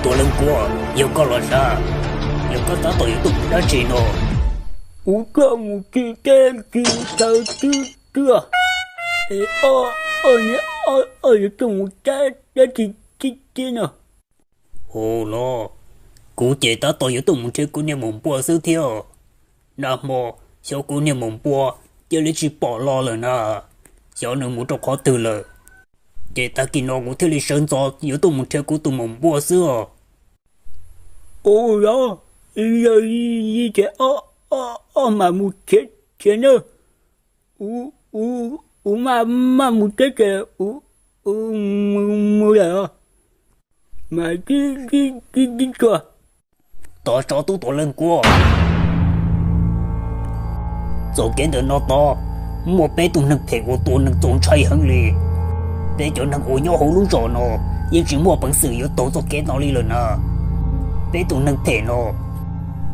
Tụi lần qua, yêu có là sao? Yêu có ta tụi tụi đã chỉ nó. Có một cái sao chưa? Có một cái chi nào? Ồ nó, cụ chế ta tụi yêu tụi một chế cụ niệm mộng bùa sư theo. Nà mò, sao cụ niệm mộng bùa, giờ lấy chỉ bỏ lo rồi nà. Sao nâng một trọc khó từ lời. Chế ta kì nó ngủ theo lý sơn gió, yêu tụi một chế cụ tụi mộng bùa sư à. Ồ đó, giờ gì chứ mà một chế nữa. Mà một chế kìa, mua lại à. Mà cái quoi? Tao cho tụi lần qua. Rồi cái đứa nó to, một bé tụi nâng thể của tụi nâng trốn chạy hơn lì. Bé cho nâng ổ nhau hổ lúc rồi nó, nhưng chỉ mua bằng sự yếu tố cho cái nó đi lần à. Bé tụi nâng thể nó,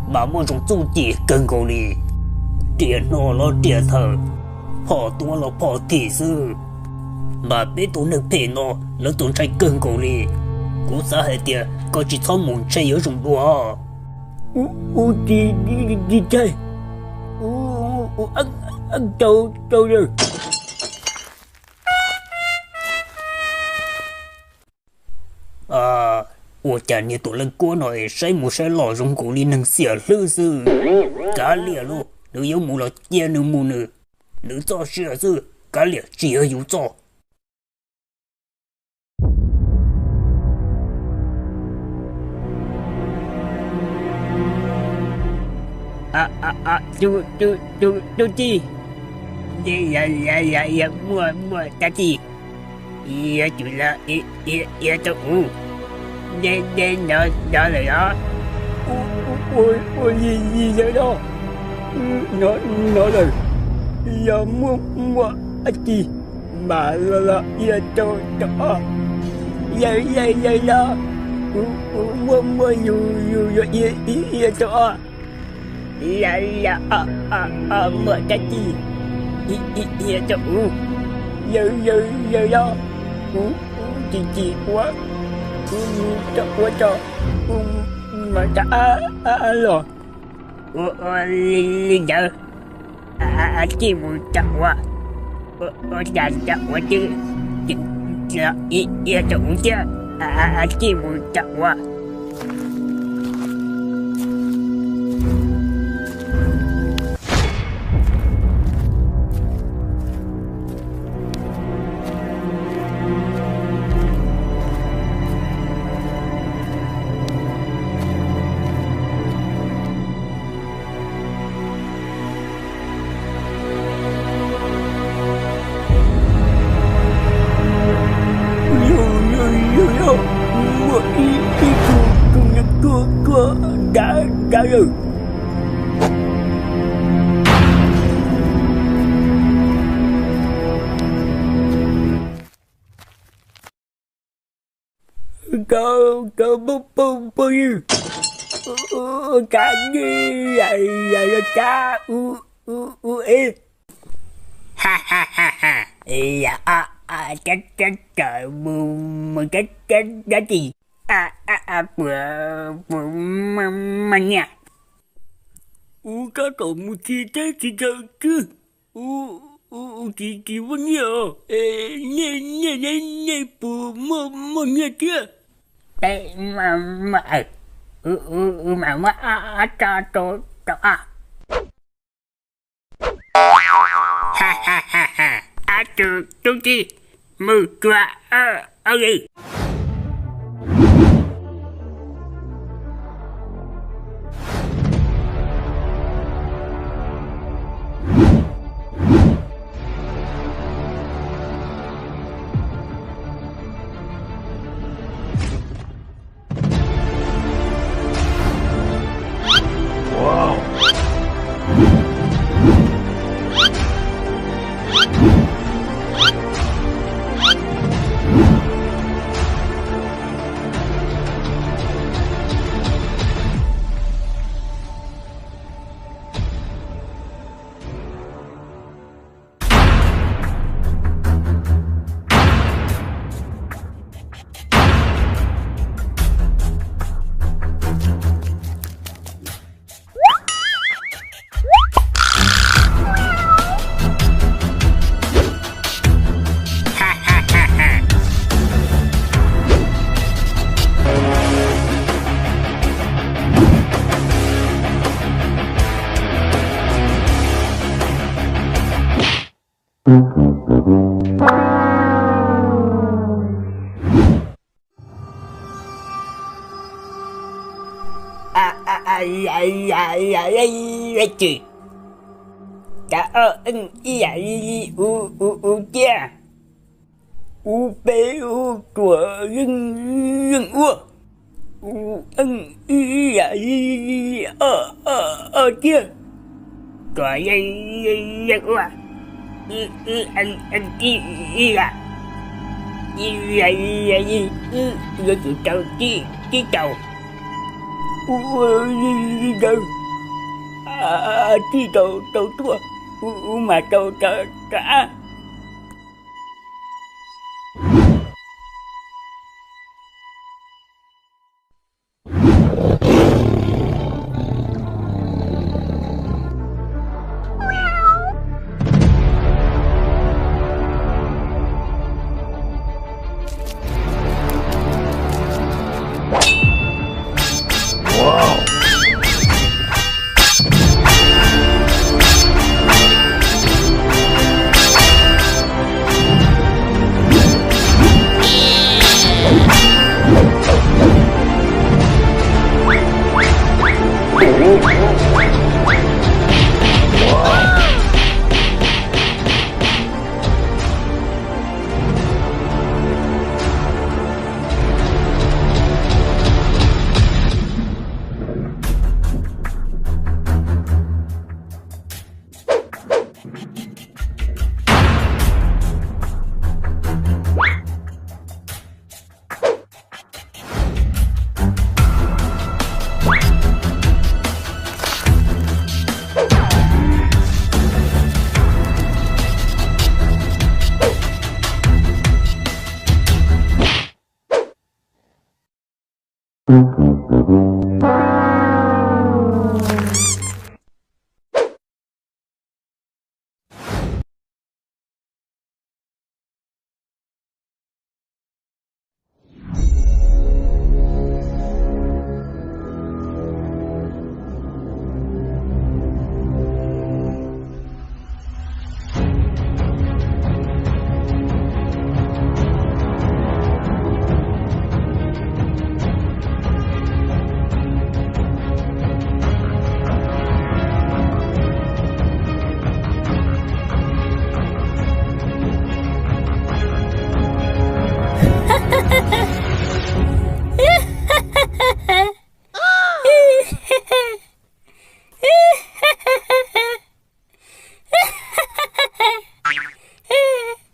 mà mua trong chung chỉ cần cầu lì. Tiền nó tiền thờ, họ tụi nó bỏ thị sư. Mà bé tụi nâng thể nó tụi chạy cần cầu lì. Cú xã hệ tiền, có chỉ cho muốn chạy ở trong đùa. Đi chơi. Ăn trâu rồi. Ủa chả như tụi lần qua nói xây một xe lò trong cổ đi nâng xỉa lư sư. Cá lìa luôn, nữ yếu mù là chia nữ mù nữ. Nữ cho xỉa sư, cá lìa chỉ ở yếu cho. Chú chi? Dạ, mua ta chi. Dạ, chú là, dạ, cho Đây, nó rồi đó. Ôi, gì vậy đó? Nó rồi. Giờ mua chi? Mà là, giờ cho. Vậy đó. Mua dù cho. Dạ, mua ta chi. Dạ, cho giờ đó. Chị quá. Cho mà đã rồi. Linh giờ chị muốn chặt quá. Chặt quá chứ. Cho uống chứ. Chị muốn chặt quá. Đã rồi. Có bao nhiêu? Cả như vậy là cá Ha. Cái trời mưa cái gì? Mà nha. Cá trộn một chi thế thì sao chứ? Chị vẫn nhớ. Nè bù mơ nghe kia. Đây mà cho ha. Chú chi mưa qua đi. Chị cả ơn dạy u cha u bé u của rừng ua u ân dạy kia có dạy ua anh kia à dạy rồi tụi tao chi tàu đâu chi tàu tua mà tàu cả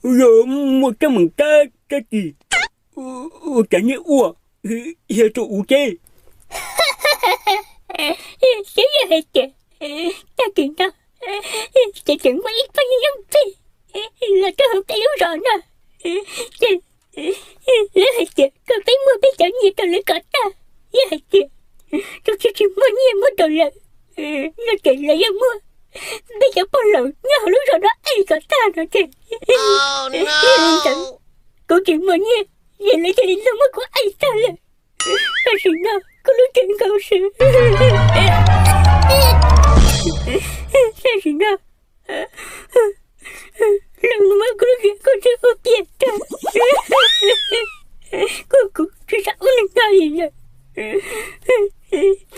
Rồi một trăm mình ta gì chẳng nhớ ua hiện tụ u chê xíu giờ hết kìa ta kiện đâu chị chuyện quá ít bao nhiêu giống gì là cái hộp tay yếu rồi nè lấy hết kìa con thấy mua biết chẳng gì tao lấy cỏ ta lấy hết kìa tôi chỉ mua nhiều mua đồ lợi nó chuyện là do mua bây giờ bao lâu nhau lúc rồi đó ai cỏ ta rồi kìa cô chuyện mua nhiều vậy lấy cho đến lúc mất của ai ta là ta sự nào có lúc chuyện cầu sự ta sự nào lần mà có lúc chuyện con sẽ không biết ta cô chỉ sao lên ngay vậy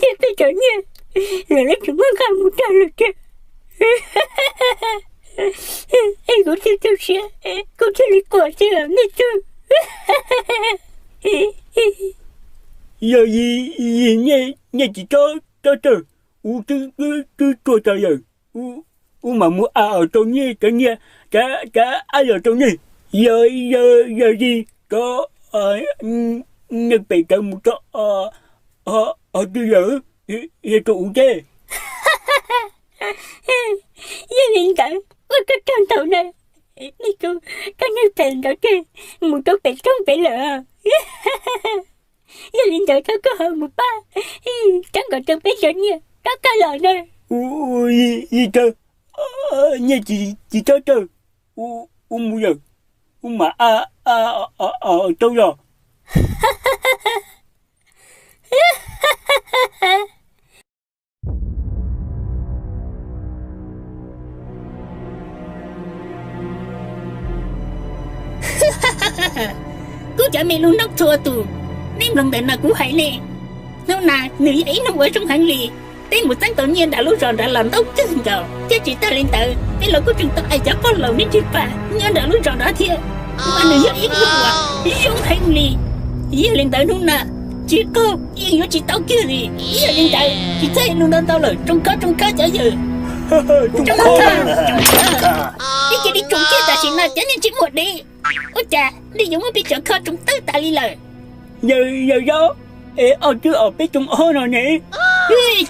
chết tôi trở nha là lấy chúng nó khai một trả lời chứ em có thể tôi sẽ cô sẽ lấy quả sẽ làm ngay chứ giờ gì nghe chỉ cho u chứ cho trời giờ u mà mua ở trong nhé cả ai ở trong nhé giờ gì có nhật bị cả một chỗ ở tư giờ hiện tụ chê giờ hiện tại ôi cái con tàu này đi cô cái nơi tiền đó kìa một chỗ bị không bị lỡ giờ hiện tại tôi có hơn một ba chẳng còn tôi biết rồi nha đó cái lời này gì cơ nghe chị cho mua giờ mà ở đâu rồi cứ chả mẹ luôn nóc chùa tù nên lần này là cũng hay nè Nó nà nữ ấy nó ở trong hành lý tên một tháng tự nhiên đã lúc rồi đã làm tốt chứ rồi chứ chị ta lên tự cái lỗi của chúng ta ai chả có lỗi đến chị bà nhưng đã lúc rồi đó thiệt mà nữ ấy không à trong hành lý yên lên tự luôn nè chị cô yên với chị tao kia gì yên lên tự chị thấy luôn đơn tao lời trong cá chả giờ trong cá đi kia đi trúng kia ta xin là chẳng nên chỉ một đi ôi chà đi giống bị trở kho trong tứ ta đi lời giờ đó ở chứ ở bên trong ô rồi nè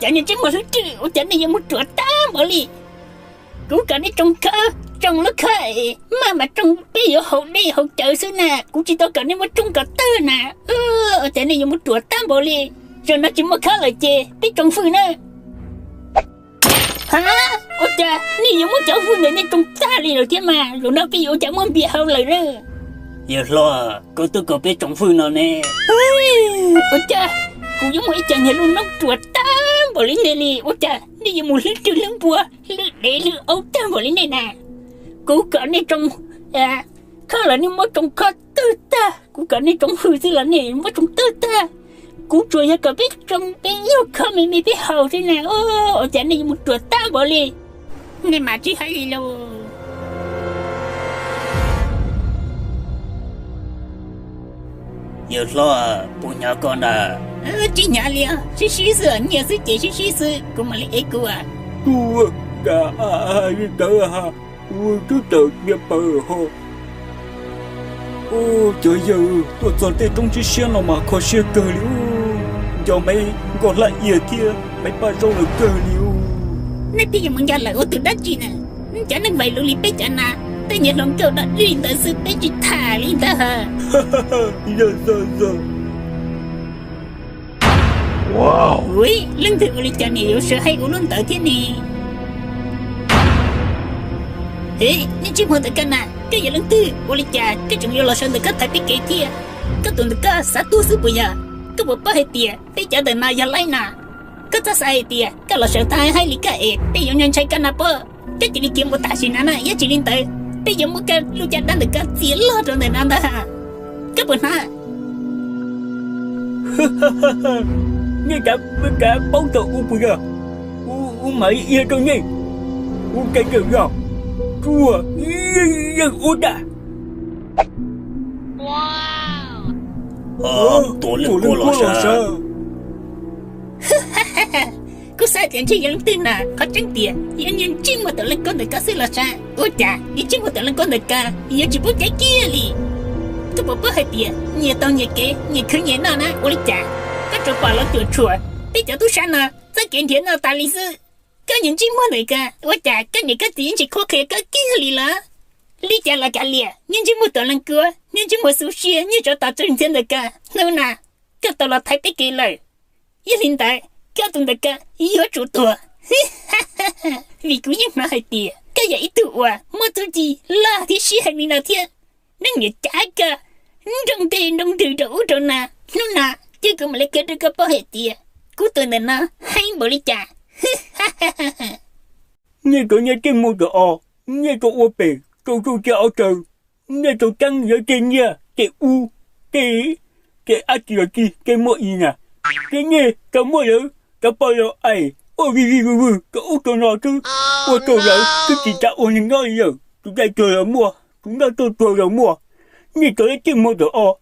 chẳng nên chỉ một thứ chứ chẳng nên giống một chuột ta bỏ đi cũng cả đi trong lúc khơi mà trong bây giờ hậu đi hậu chợ xưa nè cũng chỉ tao cả nên một trong cả tư nè chẳng nên giống một chuột ta bỏ đi rồi nó chỉ một khá lời chê biết trong phương nữa hả ôi chà ni giống một cháu phương này nên trong ta đi rồi chứ mà rồi nó cái vụ chẳng muốn bị hậu lời nữa giờ lo có tôi có biết trong phương nào nè ôi chà cũng giống một chàng này luôn nó chuột ta bỏ lên này đi ôi chà đi giống một lứa trừ lứa bùa lứa để lứa ấu ta bỏ lên này nè cũng cả này trong khó là nên mất trong khó tư ta cũng cả này trong hư thì là này mất trong tư ta cũng rồi cả biết trong bên yêu khó mình biết hậu thế nào ôi chà này một chuột ta bỏ lên nên mà chỉ hay luôn giờ lo bố nhà con à chị nhà liền chị xí sửa nhiều sự chị xí sửa cũng mà lấy cô à tôi cả ha tôi tự biết bờ hồ trời giờ tôi chọn tên trong chiếc xe nào mà khó xe cờ liu giờ mấy còn lại gì kia mấy ba rau là cờ liu nãy bây giờ mình ra lại ô từ đất chị nè chả nên vậy luôn đi bé chả nà tay nhận lòng trâu đã đi tới sự bé chị thả lên ta hả giờ wow ui lưng thử đi chả nhiều sợ hay của luôn tới thế này ê nhưng chỉ muốn tới cái nào cái gì lưng tư ôi chả cái chúng yêu là sơn từ các thầy biết kể kia các tuần từ các sát tu sư bây giờ các bộ ba hệ tiền bé chả đời nào giờ lấy nè các ta sai tiền các là sợ thai hay lý cái bé yêu nhân chạy cái nào bơ cái chỉ đi kiếm một tài xỉn nè giá trị lên tới bây giờ một cái lưu chặt đang được cái tiền lo rồi này nè ha các bạn ha nghe cả bao tờ bây giờ mày yên cho nhỉ cái kiểu nào chua yên đã tổ lực cô lo sao cứ sai tiền chỉ những tin nào có tránh tiền những chính mà tự lên con được cá sẽ là sao ôi chà những chính mà tự lên con được cá những chỉ muốn cái kia đi tôi bảo bớt hai tiền nhiều tao nhiều kế nhiều khứ nhiều nào nè ôi chà các trò quả nó tuyệt chùa bây giờ tôi sang nè rất kiện thiện nào ta lý sư có những chính muốn được cả ôi chà các những cái tiền chỉ khó khăn cái kia đi là lý chả là cả liền những chính muốn tự lên cửa những chính muốn sushi như cho ta chân thiên được cả đâu nè các tao là thấy cái kia lời yên hiện tại các tuần đặc cả yếu chủ tòa vì cũng như mà hai tiền cái gì tụ à mua thứ gì là thì xí hành nào thiên nên nhớ trả cả trong tiền trong từ đủ rồi nè nó nè chứ cũng mà lấy cái được cái bao hệ tiền cú tuần này nó hay bỏ đi trả nghe cậu nghe cái môi cậu nghe cậu ô bể cậu cho áo trời nghe cậu trăng giữa trên nha cái u cái ati cái môi gì nè cái nghe cái môi nữa cái bao giờ ai ôi cái ô tô nào chứ ô tô nào cái chỉ trả ô những nói giờ chúng ta chơi ở mua chúng ta chơi ở mua như cái tiếng môi đó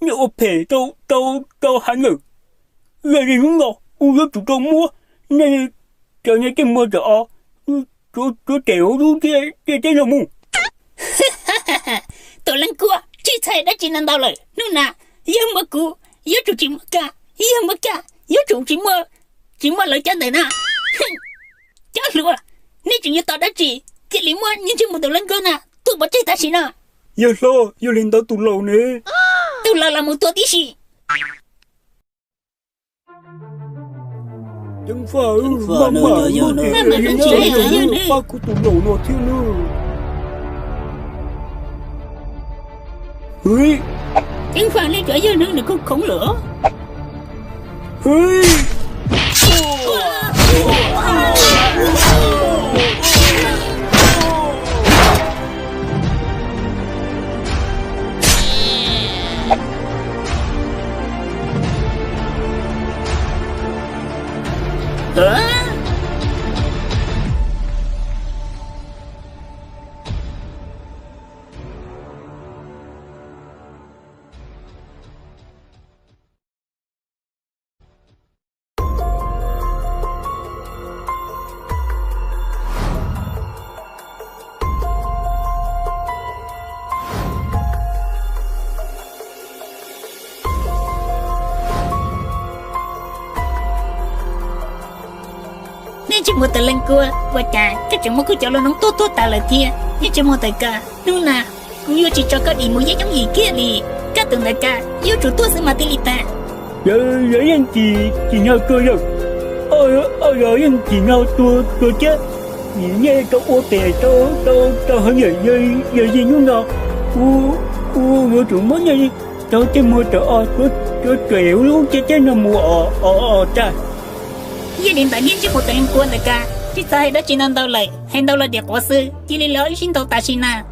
như ô bể tao hắn rồi giờ thì đúng rồi u lớp chúng tôi mua nên cho những cái môi đó tôi kéo luôn cái nào mua tôi lên cua chỉ thấy đã chỉ năng đau lờiนู่nè yêu mà cú yêu chủ chỉ mà cả yêu chủ chỉ mà lời chân này nè chết luôn nếu chỉ như tao đã chỉ cái lý mua nhưng chỉ một tàu lên cơ nè tôi bỏ chết ta xí nè giờ sao giờ lên tao tụ lầu nè tụ lầu là một tua tí xí chẳng phải mà không chỉ là ba của tụ lầu nó thiếu nữa ơi chẳng phải lấy trở giờ nữa là có khổng lửa ơi nên chỉ một tờ lần cua và cả các chúng một cứ cho nó nóng tốt tốt ta là thia nhưng chỉ một tờ cả lúc nào yêu chỉ cho các đi mua giấy giống gì kia đi các từng tờ cả yêu chủ tôi sẽ mà tiền ta giờ anh chỉ nhau tôi rồi giờ anh chỉ nhau tôi chết nghe tao ô tè tao hơi giờ gì nữa nào u chủ mới như tao chỉ mua tao tôi kẹo luôn chết nó mua ta gia đình tại nhiên chỉ một tờ lần cua tờ cả chỉ sai đó chỉ nên đâu lại hay đâu là đẹp quá sư chỉ lấy lối xin tao ta xin à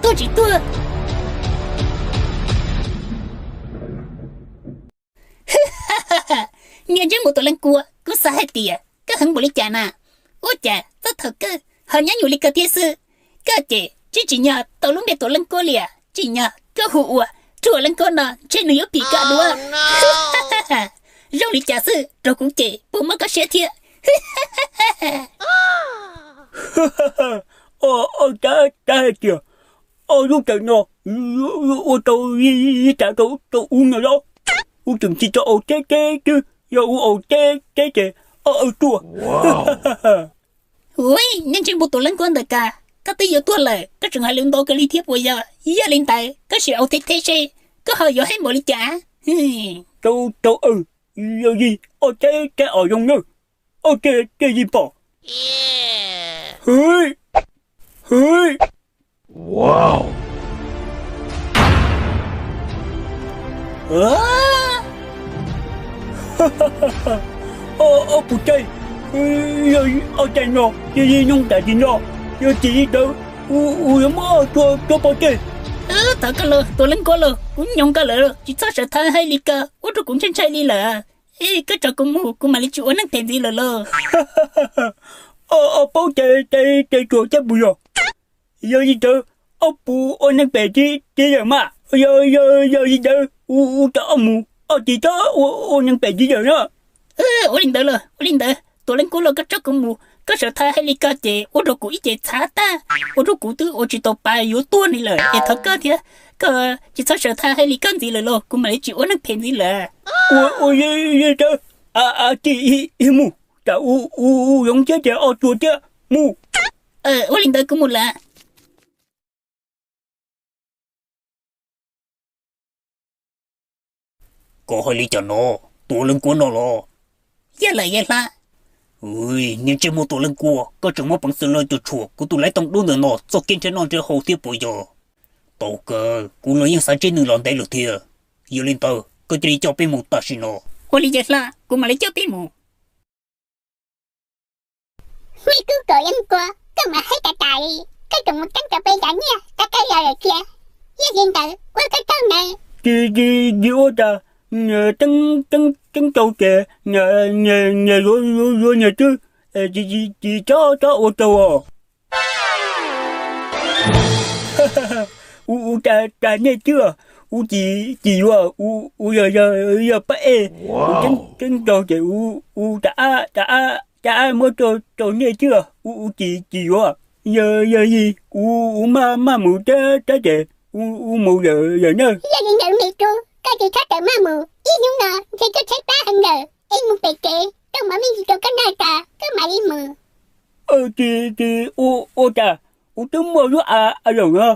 tôi chỉ tôi nghe chứ một tổ lần cua cứ sai hết tiệt cái hứng bổ lý chả nà ôi chà rất thật cơ họ nhá nhiều lý cơ thiên sư cái chị chỉ nhờ tổ lúc để tổ lần cua lìa chỉ nhờ cái hụ chùa lần cua nọ trên núi bị cả đua rong lý chả sư rồi cũng chị bố mất có xe thiệt ta kìa lúc trời nọ tao trả tao uống nào đó uống chừng chỉ cho té chứ giờ uống té kìa chua ui nên trên bộ tổ lần cua được cả các tư yếu tua lời các trường hợp liên đô cái lý thiếp bây giờ giờ lên tại các sự ẩu thế xe có hơi giờ hết bộ lý trả tao giờ gì té ở trong nữa cái gì bỏ hơi Wow. Phụ trai trai nó gì nhung tại gì nó giờ chỉ đâu em cho bao trai thật cái lơ tôi lên có lơ cũng nhung cái lơ chỉ sao sợ thay hay li cơ tôi cũng chân chạy đi lợ cái trò cũng mà lấy chịu nó tiền gì lơ bao trai chùa chắc bùi rồi giờ gì đâu bù nó bể chứ giờ mà giờ gì đâu cho mù chỉ cho nó bể chứ giờ nữa linh đỡ tôi lên cố lo cái trò cũng mù cái sợ thay hay li cơ chị tôi đâu cũng ít chị xả ta tôi đâu cũng tôi chỉ tàu bài yếu tua này lợ thật cơ thì cái chỉ sao sợ thay hay li cơ gì lợ cũng mà lấy chịu nó tiền gì lợ gì đâu chị mù chả giống chết chả chùa chứ mù linh đỡ cũng mù là có hơi lý cho nó tổ lưng của nó lo giờ là ui nhưng chỉ một tổ lưng của có chừng một bằng sự lời từ chùa của tôi lấy tông đua nữa nó cho kiên trì non cho hậu tiếp bây giờ tàu cơ cũng nói những sai trên nửa lòn đây được thiệt giờ lên tàu có chỉ cho bên một ta xin nó có lý là cũng mà lấy cho bên một mấy cứ gọi em qua cái mà thấy tại cái chồng một cánh cà phê cả nha cái giờ kia giờ hiện tại qua cái câu này đi ô ta trắng trâu kìa nhà rồi nhà chứ chỉ cho ô tô ta nghe chưa chỉ giờ bắt trắng trâu kìa đã mua trâu nghe chưa chỉ giờ gì mà mù trái kìa mù giờ nữa giờ hiện tại mày trâu cái gì khác tại ma mù ý nhung nọ thì có thấy ba hơn nè em một bề kệ đâu mà mình cho cái này cả cái mà đi mù thì ta tôi mua rồi rồi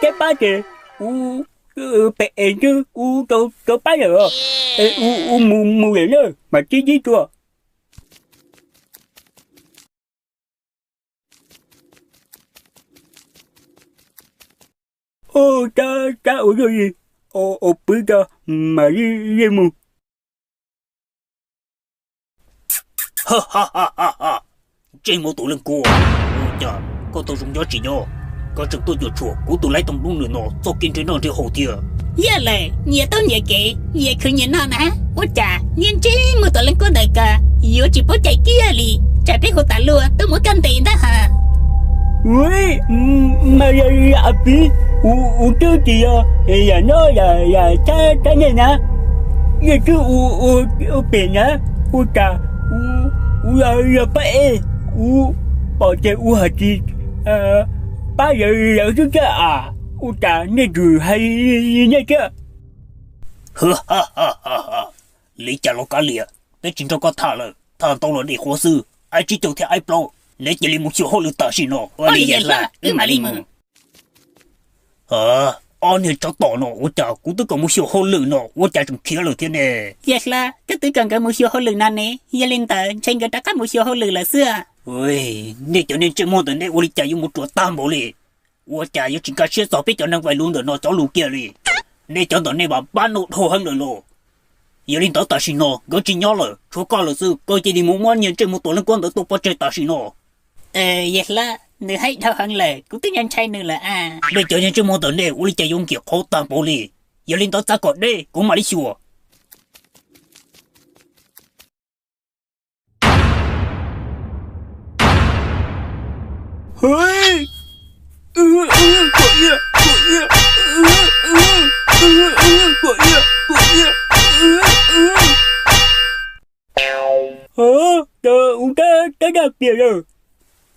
cái ba kìa bé chứ tao bắt rồi mù lên nữa mà chỉ chua ta ở rồi gì bữa ta mà đi mù ha ha ha ha ha trên một tủ lần cua chà có tôi dùng gió chỉ nhau có trực tôi vừa chuột của tôi lấy tổng đúng nữa nó cho kinh tế nó trên hồ thiệt giờ lại nhiều tao nhiều kỹ nhiều khởi nhiều nó nè ôi chà nhiên chứ một tao lên con đời cả yếu chỉ bớt chạy kia li chả biết hồ ta luôn tôi muốn căn tiền đó hả ui mà à phí tôi thì nó là cha này nè như chứ biển á chà là phải bỏ chạy hả chị ba giờ chứ chứ chà nên gửi hay như chứ ha ha ha ha lý trả lo cá lìa để chính cho con thả rồi thả tao là để khó sư ai chỉ cho theo ai pro để chỉ lấy một chiều hậu lực ta xin nó ôi vậy là mà đi mừng anh thì cho tao nó ôi chà cũng tôi còn một chiều hậu lực nó ôi chà chúng kia rồi thế này vậy là cái tôi cần cái một chiều hậu lực này nè giờ lên tờ trên cái các một chiều hậu lực là xưa ôi nên cho nên chuyện môn đó này ôi chà dùng một chỗ tam bộ đi ôi chà dùng chính cái chuyện sao biết cho năng vài luôn rồi nó cháu lù kia đi nên cho tao này bảo bán nốt hồ hơn rồi nó giờ lên tao ta xin nó có chỉ nhỏ rồi số con là sư coi chỉ đi mua món nhân trên một tổ liên quan tới tổ bắt chơi ta xin nó vậy là nữ hay thao hơn lệ cũng tính nhân trai nữa là bây giờ nhân trên một tổ này uli chạy dùng kiểu khó tam bộ đi giờ lên tao ta còn đây cũng mà đi xùa hey ta đặc biệt rồi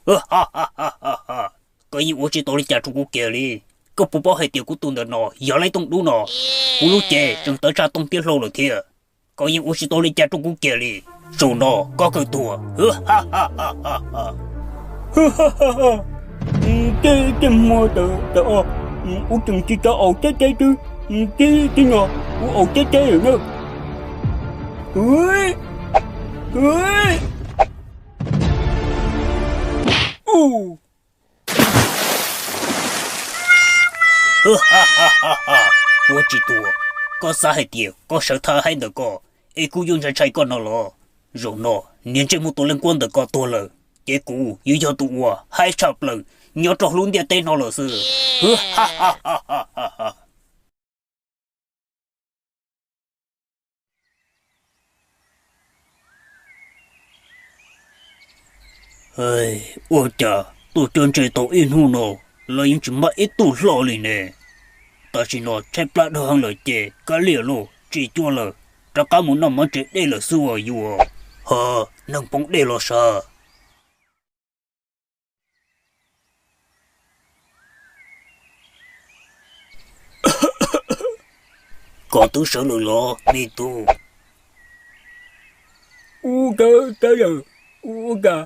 ha ha ha ha ha coi như 我知道你家中国kia đi có bố bảo hệ tiểu của tôi nó giờ lấy tung đủ nó cú lúc trẻ chúng tới ra tung tiết lâu rồi thiệt coi như 我知道你家中国kia đi rồi nó có cơ thua ha ha ha ha ha cái mua tờ từng chỉ cho ổ chết chứ cái nó ổ chết rồi nữa ui ha ha ha ha 我知道có xã hệ tiểu có sở thà hay nữa có ai cũng dùng ra chạy con nó lo rồi nó nên trên một tổ liên quan được có tổ了结果又要赌我还差不了nhớ trò luôn địa tên nó là sự ha ha ha ha ha ha ơi ôi chà tôi chân chơi tổ in hù nó là những chuyện mà ít tụ lo liền nè ta chỉ nó chạy plát hơn lời chè cá lìa lô chỉ chua lờ ta cá muốn nằm ở trên đây là xua yêu hờ nâng bóng đây là sao có tôi sợ lừa lo mi tu cái giờ cả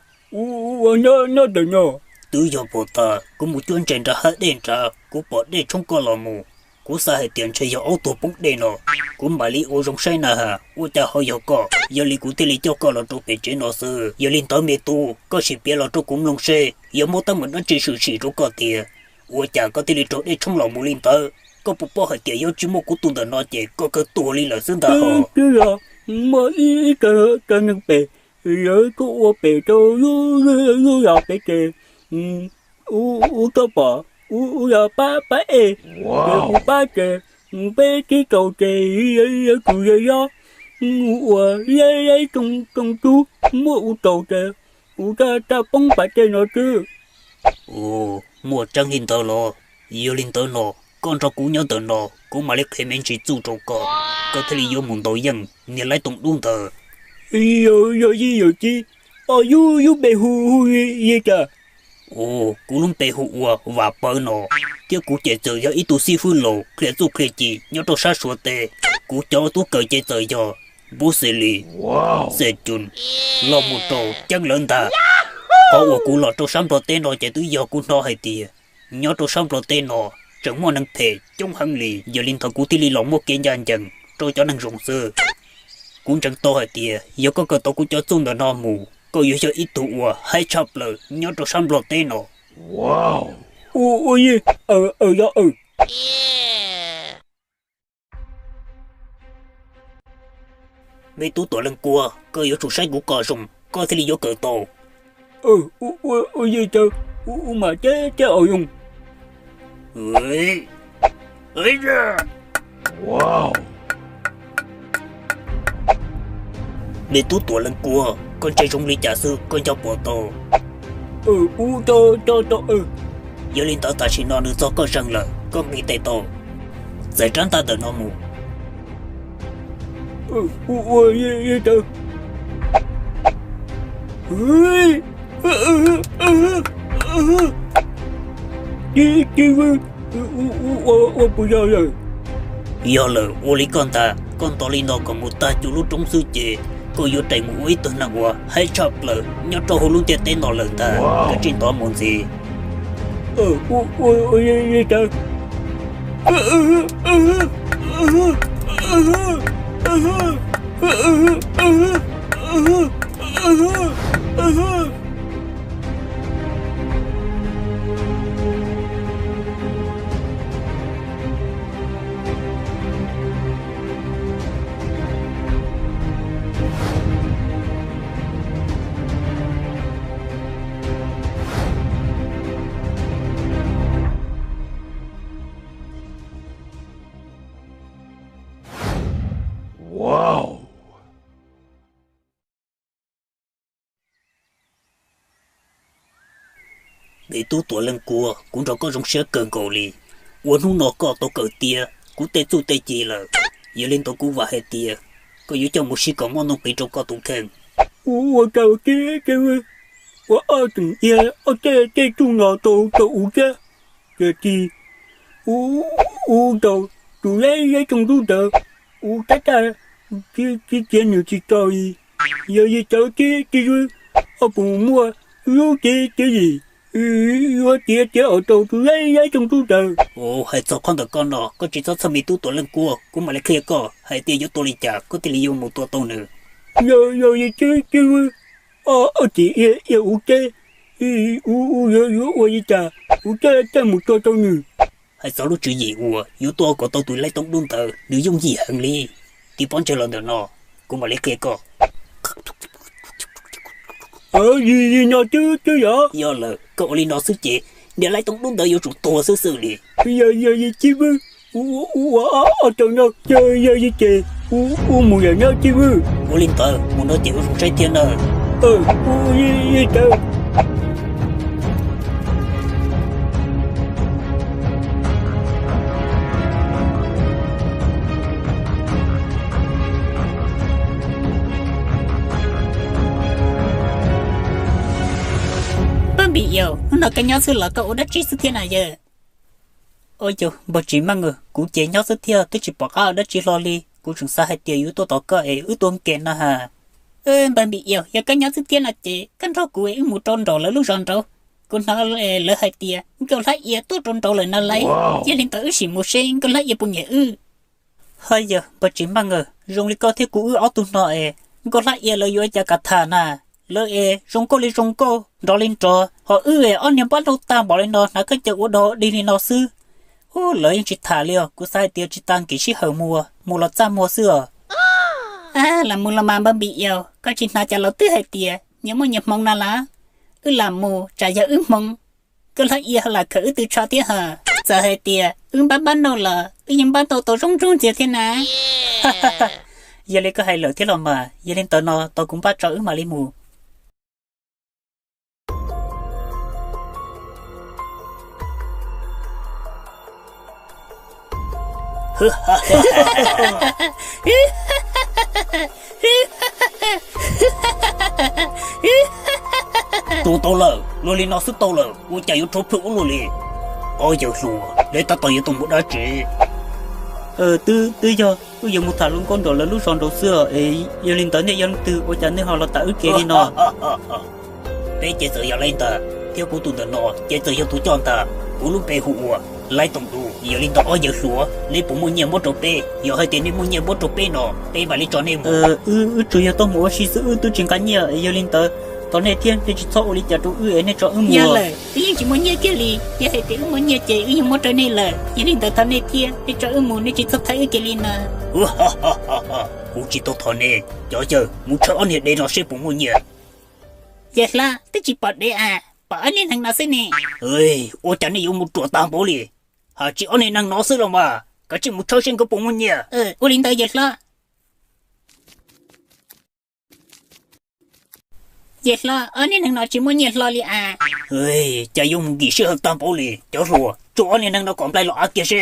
nó từ nhỏ tôi giờ bỏ ta có một chuyện trên ra hết đèn ra cũng bỏ để trong con lò mù cũng xa hệ tiền chơi ô tô bóng đèn nó cũng mà lý ô rong say nè hả ô ta hơi giờ có giờ lý cũng thì lý cho con là trong bể chế nó sư giờ liên tới mi tu có chỉ biết là trong cũng lông xe giờ mỗi tâm mình nó chỉ sự chỉ trong có tiền ô cha có thì lý chỗ để trong lòng một liên tới có bộ bỏ hệ tiền yêu chỉ một cú tuần đó nó chỉ có cái tua lý là xứng đáng hả cái là mà ý cái năng bể rồi có ô bể cho lu là bể kề u to bỏ u là ba ba kề bể cái cầu kề cùi ra u lấy công chú mua u cầu kề u ta bông bả trên nó chứ ồ mua trăng hình tờ lo yêu linh tờ nó con cho cú nhớ tờ nó cũng mà lấy khi mình chỉ chú trâu có thể yêu muốn tổ dân nên lấy tổng đúng tờ rồi chi yu bể hu gì cả ồ cú luôn bể hu và bờ nó chứ cú chạy chờ cho ít tu si phu lô kể chú kể chỉ nhớ cho sát số tệ cú cho tu cởi chạy chờ cho bố xử lý sẽ chun lo một trâu chắc lớn ta có cú lo cho sắm đồ tên nó chạy tới giờ cú nó hay tiệt nhớ cho sắm đồ tên nó chẳng mua năng thể trong hăng lì giờ linh thọ cú thì lì lỏng một kiện dàn dần rồi cho năng rộng sơ cũng chẳng to hay tiề giờ có cờ tàu cũng cho chung đợt nọ mù có yếu cho ít tụ hay chập lờ nhớ cho xăm lọt tên nọ wow ôi đó mấy tú tuổi lần qua có yếu chủ sách của cờ rồng có thì lì yếu cờ tàu ôi tao mà chế ở dùng ấy ấy ra wow mấy tú tuổi lần qua con trai rồng lì trả sư con cho bỏ tàu to giờ linh tàu ta chỉ nói nữa cho con rằng là con bị tay tàu giải trắng ta đợt nọ mù ôi tao chị bây giờ rồi giờ là ô lý con ta con tao linh nó còn một ta chủ lúc trong sư chế cô yếu chạy một ít tuần nào qua hay chọc lờ nhớ cho hồ luôn tiền tên nó lần ta cái chuyện đó muốn gì ôi tao wow để tú tuổi lần cua cũng rồi có giống xe cơn cầu lì uốn hú nó có tao cờ tia cũng tê tu tê chi là giờ lên tao cũng vào hết tia có yếu cho một sĩ có món nông bị trong có tụng khen ủa tao cái ủa từng ya cái chung nó tao cha thì tao tụi lấy trong túi tao ta cái nhiều chuyện tôi giờ tao cái cũng mua lúc cái gì chị ở tàu tôi lấy trong túi tao hay cho con được con đó có chỉ cho sao bị tú tuổi lần cua cũng mà lại kia có hay tiền yếu tôi đi trả có tiền yêu một tua tàu nữa giờ chứ chị yêu cái cha một tua tao nữa hay sao lúc chuyện gì yếu tôi có tàu tuổi lấy tông đúng tờ nếu dùng gì hàng ly thì bọn chơi lần được nó cũng mà lấy kia có gì nó chứ vậy giờ là cậu đi nó sức chế để lấy tông đúng tờ yếu chủ tua sức xử lý giờ chứ ở trong nó giờ chị mùi là nó chứ linh tờ muốn nói tiểu rung trái thiên nè tao bị yêu nó cái nhau xưa là cậu đã chỉ sự thiên này giờ ôi trời bà chỉ mang ngờ cũng chế nhau sự thiên tôi chỉ bỏ ao đã chỉ lo li cũng chẳng sao hay tiêu yếu tôi tỏ cơ ấy ư tuôn kẹn na hà bạn bị yêu giờ cái nhau sự thiên là chị căn thọ của ấy một tròn đầu là lúc tròn đầu con nó lỡ hai tia cậu lại yêu tôi tròn đầu lại nó lấy giờ lên tới xỉ một sen con lại yêu bùn nhẹ hay giờ bà chỉ mang ngờ dùng li cơ thế cũ áo tụi nó con lại yêu lời yêu cho cả thà nà lỡ rong cô li rong cô đó lên trò họ anh nhắm bắt đâu ta bỏ lên nó cái chợ của đó đi lên nó sư lỡ anh chỉ thả liều cứ sai tiêu chỉ tăng kỹ sĩ hở mùa là cha mùa xưa là mùa là mà bạn bị yêu có chỉ nào trả lỡ tư hai tia nhớ mua nhập mong na lá làm mùa trả giờ mong cứ lại yêu là khử từ cho tia hả giờ hai tia bán đâu là nhưng bán tổ rong rong gì thế nào giờ lấy cái hay lỡ thế là mà giờ lên tờ nó tao cũng bắt trở mà đi mù tao lờ lôi lên nó sức tao lờ tôi chạy vô trốn phụ lôi lên ôi giờ lùa để tao tao tụng một đá trị tư giờ tôi dùng một thằng luôn con đồ là lúc son đồ xưa ấy giờ lên tới này dân tư ôi chẳng nên họ là tạo kia đi nó bé chế giờ giờ lên ta theo cô tụi nó chế giờ giờ tụi chọn ta cô lúc bé hụt lại tổng đủ giờ linh tao ở giờ sủa lấy bụng mua nhiều bó trộn bê giờ hai tiền đi mua nhiều bó trộn bê nọ bê và lấy cho nên chủ yếu tao mua xí sữa tôi chỉ cần nhiều giờ linh tao này thiên thì chỉ thâu lấy cho tôi này cho mua giờ là ý chỉ muốn nhiều cái gì giờ hai tiền muốn nhiều chơi ý muốn cho nên là giờ linh tao này thiên để cho mua này chỉ thâu thấy cái gì nè cú chỉ tao thọ nè giờ muốn cho anh để nó sẽ bụng mua nhiều giờ là tôi chỉ bảo để bảo anh thằng nào xin nè ơi ô chẳng này dùng một chỗ tam bố liền hà chỉ anh năng nó xưa rồi mà cái chỉ một cho xin có bụng mua nhiều ô linh tao giờ là anh thằng nào chỉ muốn nhiều lo li ơi chả dùng gì sự hợp tam bố liền cho rồi chỗ anh năng nó còn lại lo kia chứ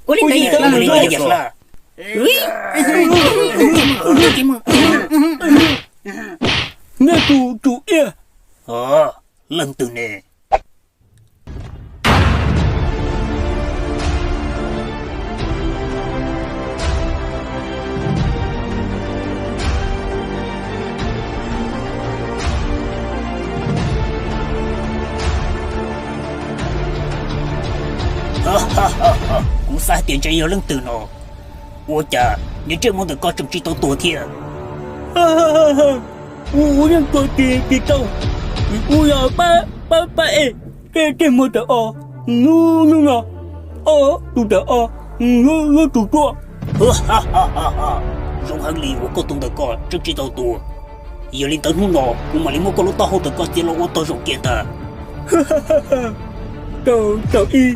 ô linh tao giờ là nghe chủ ia lần từ nè cú sai tiền cho yêu lần từ nó ô chà những chuyện muốn được coi trong chi tao tuổi thiệt u nhân tôi thì tao u giờ ba cái mua tờ nu ngà tụ tờ nu tụ tua dùng hàng lì của cô tung tờ coi trong chi tao tuổi giờ lên tận nu nọ cũng mà lấy một con lúa tao hậu tờ coi tiền lo ô tao dùng tiền ta tao y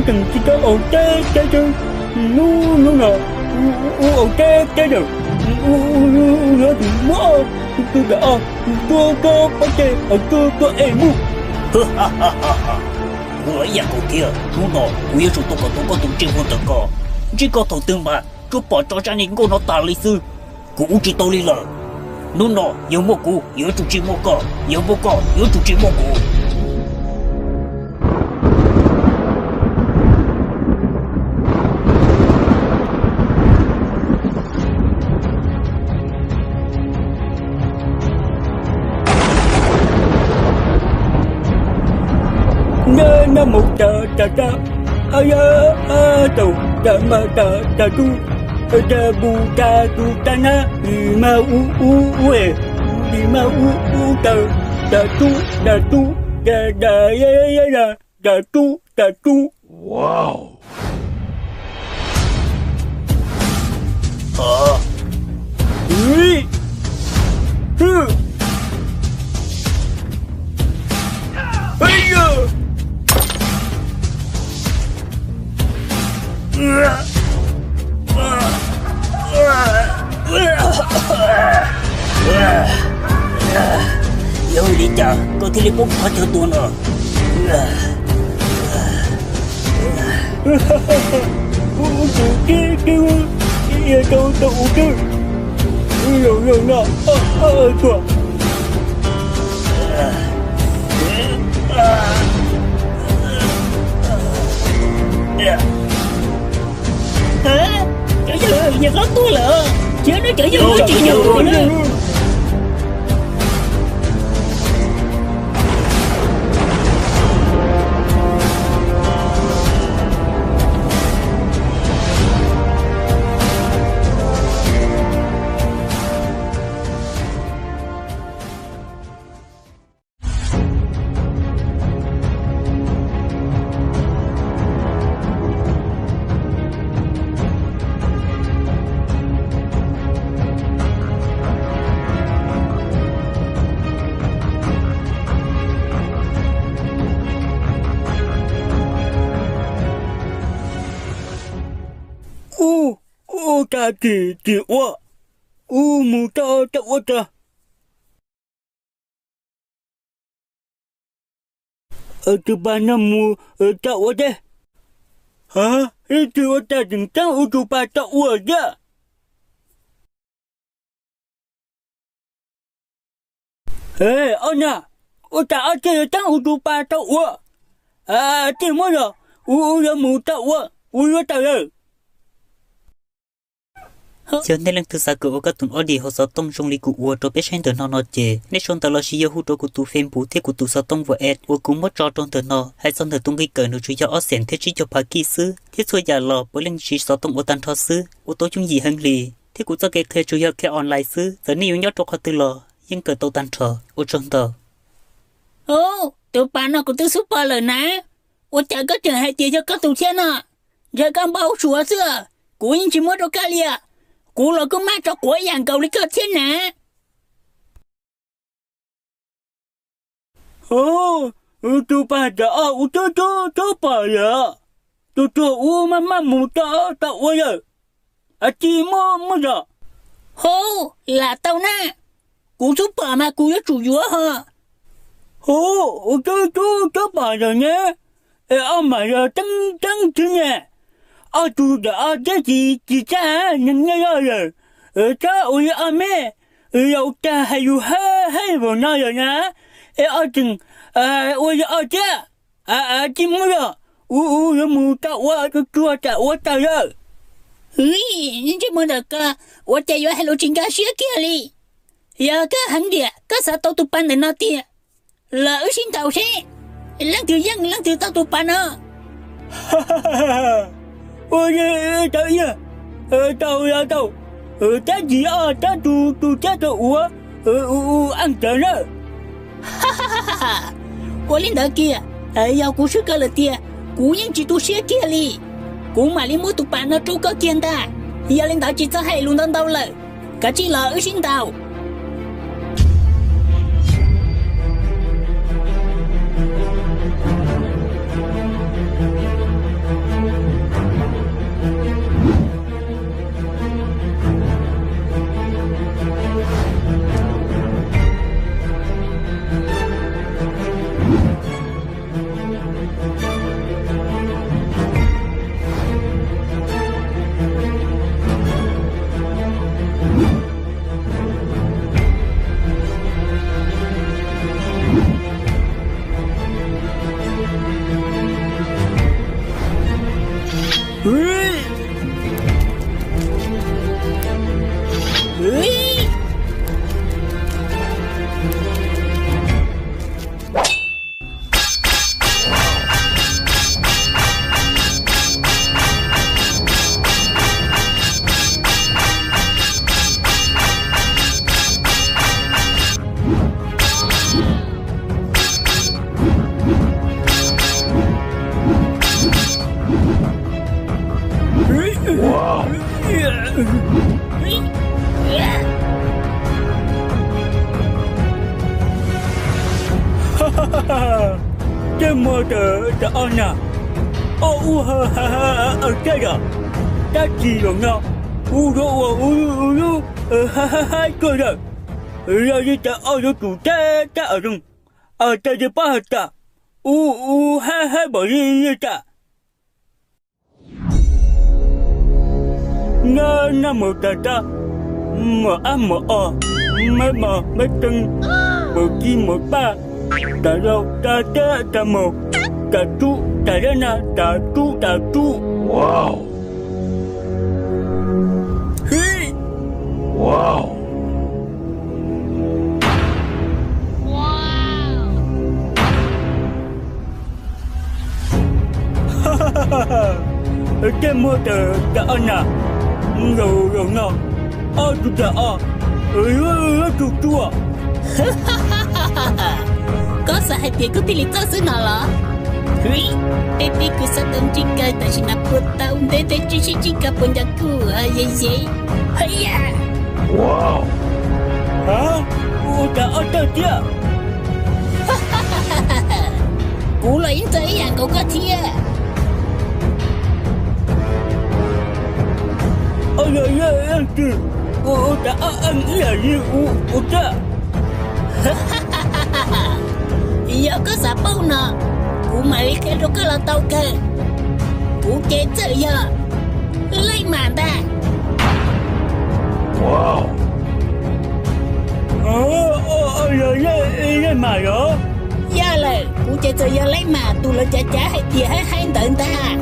chẳng chỉ có ổ trái chứ nu ngà ổ trái được nữa thì mua tôi đã tôi có bắt chơi ở tôi em mua người nhà cậu kia nó nọ cú yêu tôi có tung trên con tờ cò chỉ có thầu tương mà chú bỏ cho cha nên cô nó tà lý sư cú chỉ tôi đi lờ nó nọ yêu mua cú yêu chủ chỉ mua cò yêu mua cò yêu chủ chỉ mua cú na một ta aya tàu ta ma ta tu ta bu ta na ma u e ma u ta tu da tu wow yêu đi cha có thể lấy bông hoa cho tôi nữa cái tao cái rồi nọ tua trời ơi nhiệt lắm tôi lợ chứ nó chở vô nó chịu nhiều rồi nữa ta kỳ quá mù ta quá ta từ ba năm mù ta quá thế hả từ ta đừng tăng từ ba ta quá thế ông à ta ở đây tăng từ ba ta quá thì mới rồi mù ta quá ta rồi cho nên lần thứ sáu của các tuần ở đi họ sẽ tông trong lý của uo cho biết xem từ nó chế nên trong tờ lo chỉ yêu hút của tụ phim bù thế của tụ sẽ tông vợ ed uo cũng mất cho trong từ nó hay xong từ tung cái cờ nó chủ yếu ở sển thế chỉ cho phá kỹ sư thế thôi giả lò bởi lần chỉ sẽ tông ở tan thọ sư uo tôi chung gì hơn lì thế của cho cái khe chủ yếu cái online sư giờ nhiều nhớ cho họ từ lò nhưng cờ tàu tan thọ uo trong tờ tụi bạn nó cũng tự super rồi nè uo chẳng có trường hay tiền cho các tụi thiên à giờ con bao sủa xưa của những chỉ mới đâu cả liền cú là có mắt cho của dạng cầu lý cơ thiên nè tu ba đã tu ba ya tu mama mu ta wa ya chi mo ya là tao nè cú giúp bà mà cú cho chủ yếu hả tu ba ya nhé mà ya tăng chứ nhé tu đã cái gì cha nhận nghe rồi cha ơi mẹ yêu ta hay yêu hay vào nơi rồi nhá chừng ôi cha chỉ muốn rồi mu ta wa chua ta wa ta rồi nhưng chỉ muốn được wa ta yêu hello chính cả xía kia đi giờ cái hàng địa cái sao tao tụi bạn này nó tiệt là ở xin tao xe lăng từ tao tụi bạn à ôi tao ta gì ta tu cha tao ăn trời đó ôi lên đó kia yêu cú sức cơ là tiệt cú những chỉ tu xía kia đi cú mà lên mua tụi bạn nó trâu có kiên ta yêu lên đó chỉ cho hay luôn đâuเลยcái chỉ là ở xin tao cái mơ ta ăn à ở cái đó ta chỉ rồi nhau hai cái đó rồi đi ta ở chỗ tụ ta ở trong ta đi bắt ta hai bảo đi ta na một ta mà ăn mà mấy chân một kim một ba ta đâu ta một ta tu ta ra na ta tu wow hey wow cái mơ ta ăn à rồi nó tu ta tu có sao hay tiền có tiền lý xứ nào là baby cứ sao tâm chính cái ta chỉ nạp bớt tao để chỉ cả bốn nhà cũ gì hay à wow hả ta chưa cú là những thứ dạng cậu có thiệt ta ăn là gì ta giờ có sao bao nè cú mày cái đó có là tao kê cú chết rồi giờ lấy màn ta wow lấy màn đó giờ là cú chết rồi giờ lấy màn tụi nó chả hay tiền hay tận ta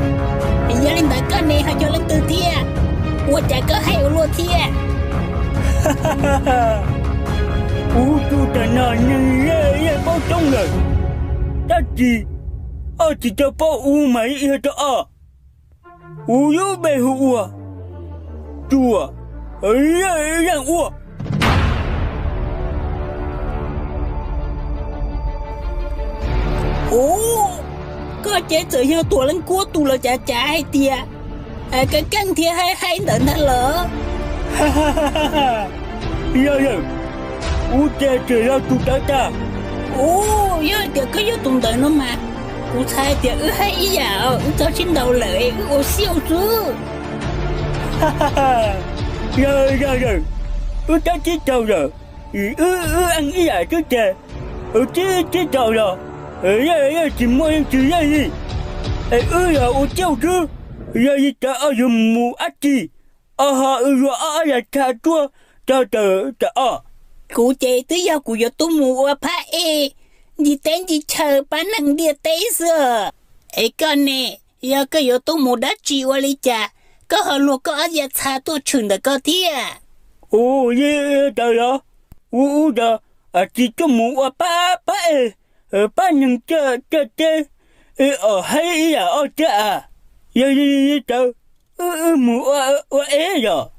giờ lên ta có này hay cho lên từ thiệt 我这个还有落天。哈哈哈哈！无助的那女人也保重了，但是只叫保护每一个啊，我有保护啊，主啊，让我。哦，個姐這樣多人過度了，家係啲個鋼鐵係能得了。哈哈哈哈哈！有人，我這要做到的。哦，有點可以懂得了嘛？我猜點係一樣，早先到了，我笑死。哈哈哈！有人，我早知道了，按一樣就得，我知道了。怎么样子呀？我就是一个有木阿弟，呀，他做的啊。姑姐都要姑要多木我怕你等你chờ把能力得瑟。con này, giờ cái yếu tố một đã chỉ qua lý cha, có họ luôn có ở nhà xa tôi trường được có thế à? Ồ, đó là, đó, chỉ có một ba ba những chơi ở hay là ở chợ đâu mua rồi.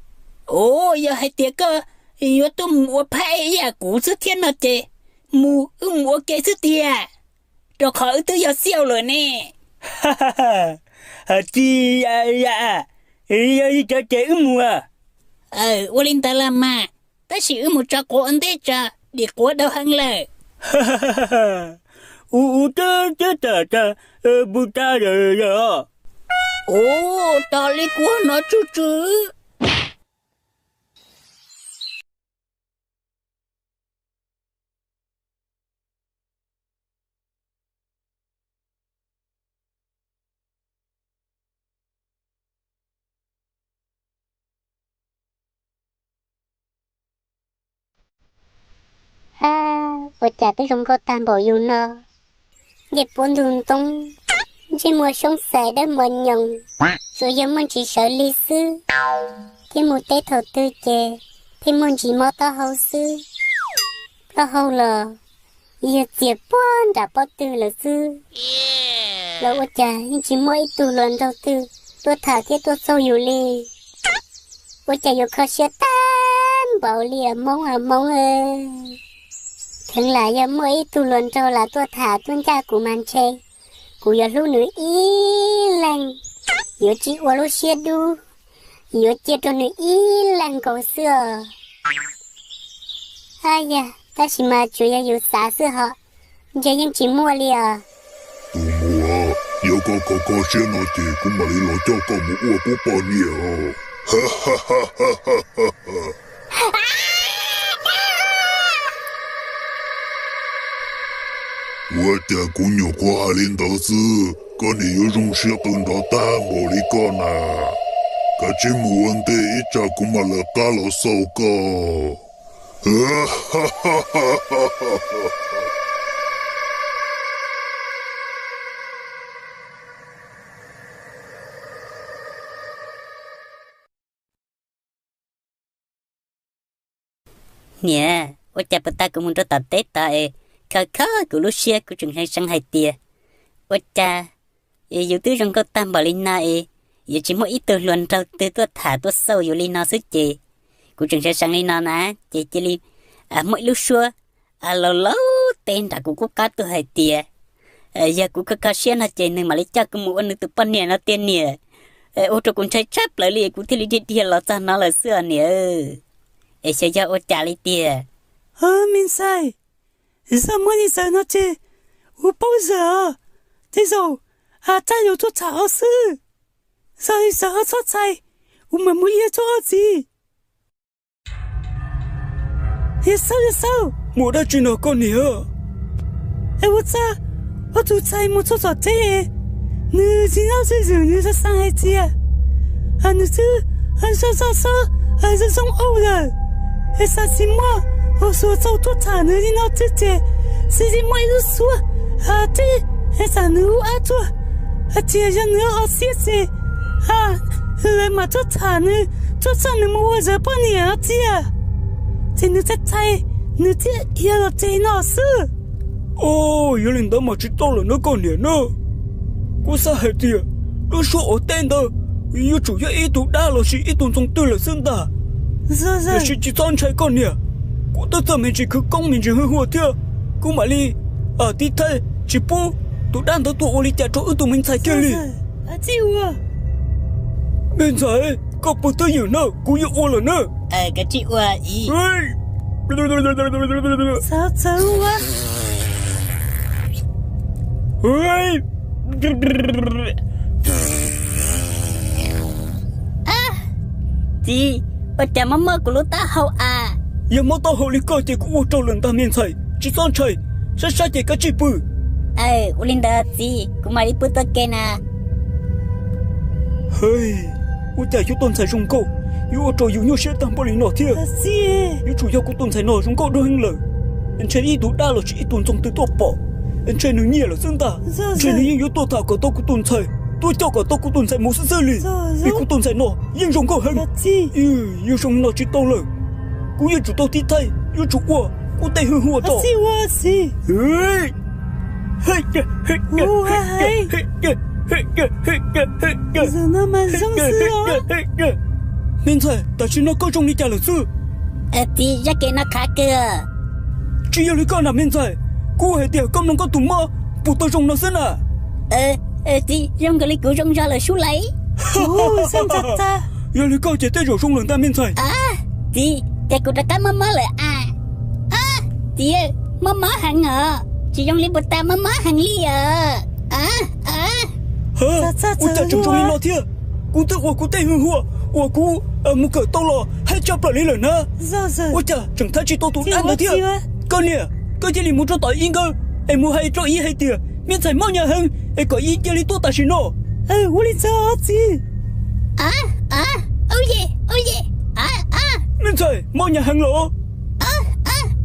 Ồ, giờ hay tiếc cơ, yếu tố mua phải ya cũ sức thiên nó chê, mua cái sức tiền, rồi khỏi từ giờ siêu rồi nè. Ha ha ha, chi ya, cho chơi mua. Tôi linh ta làm mà, ta chỉ mua cho cô ăn tết cho, để cô đâu hăng lời. Ha ha ha ha. Bu ta rồi. Ồ, tao lấy của nó chú. Tôi chả tới không có tam bảo yêu nó. Nhật bốn đường tông, chỉ mua sống xài đã mua nhồng, rồi giờ mình chỉ sợ lý sư, thì một tết thầu tư chè, thì mình chỉ mua tao hậu sư, tao hậu là, giờ chè bốn đã bao tư là sư, là tôi chả chỉ mua ít tu lần đầu tư, tôi thả cái tôi sâu yêu li, tôi chả yêu khó xưa tan bảo li mong ơi. Thường là giờ mỗi tu luận cho là tôi thả tuân cha của màn chơi, của giờ lúc nữa ý lành, giờ chỉ qua lúc xưa đu, giờ chỉ cho nữa ý lành cầu xưa. Ai ya, ta chỉ mà chủ yếu yêu xa xưa họ, giờ em chỉ mua liền. Tu mua, giờ có xe nói chị cũng mà đi lo cho có một uo của bao nhiêu. Ha ha ha ha ha ha. Tôi cha cũng nhiều qua lên đầu sư, con đi yêu dùng xe cần đó ta bỏ đi con à. Cả chỉ muốn thế ít cha cũng mà là cá lẩu sâu cơ. Ha ha ha ha ha ha. Nè, tôi cha bà ta cũng muốn cho ta tết tại khá của lúc xưa của trường hay sang hai tia. Ôi cha, dù tư trong có tam bảo linh na dù chỉ mỗi ít từ luận trâu từ tôi thả tôi sâu dù linh na sức chị. Của trường hay sang linh na ná, chị linh, mỗi lúc xưa, lâu tên đã của quốc cá tôi hai tia. Giờ của các cá xe nó chị nhưng mà lấy cha của một anh từ pan nè nó tên nè. Ôi trời cũng chạy chắp lại liền của thiên lý địa địa là cha nó là xưa nè. Sẽ cho ôi cha lấy tia. Mình sai. Sao mà đi sao nó chứ? Tôi bao giờ? Thế rồi, cha有做好事，sao đi sao做菜？我们没有做gì。也烧，我的只能够你了。我做菜没做这些，你知道这是你是上海子啊？你是是从欧的，啥什么？我说做做菜呢，你那这些，是什么意思啊？这啥你做？这样你好谢谢啊！来嘛做菜呢，做上你们我这半年啊姐，这你在猜，你这也要这那事。哦，有领导嘛知道了那个年呢，我啥孩子，都说我带的，有主要一度大了是一度从对了生的，是是几张才个年，我的这面去可公民就很好听，我买哩啊地台直播，都让得多我哩家做一度民才给哩。啊姐我，民才。có bữa tới nhiều nữa, cô yêu ô là nữa. Cái chị hoa ý. Sao sao quá? Chị, bà chả mama của lũ ta hậu à. Giờ mà ta hậu lý coi thì cũng ô trâu lần ta miền thầy, chỉ son thầy, sẽ sai thì cái chị bự. Ulinda chị, cũng mà đi bữa tới kê nà. Hey. 我家有东西用过，有我这有些当不了那天。是，有主要个东西那用过都很了，人家一度大了是一顿中的多饱，人家能捏了真的，这里有多大个多个东西，多大个多个东西没是这里，一个东西那应用过很，有用那知道了，我也知道地台，有主我得很好的。是我是，是那么生死哦。明才，但是那个中你家了是？弟要给那卡哥。只要你干那明才，我还得刚能够懂吗？不得中那身啊。弟用个你古中ra了出来。哦，真的的。要你搞姐带着中人的明才。啊，弟，这个他妈妈了啊。啊，弟，妈妈喊我，只用你不打妈妈喊你啊。我在中中你那天，我带很好，我姑木个到了还叫不来人呢。我家整他去到都安那天，个呢，个这里木做大应该，木还做一还的，面才毛人很，个一这里多大是喏，我哩着急。哦耶，面才毛人很了。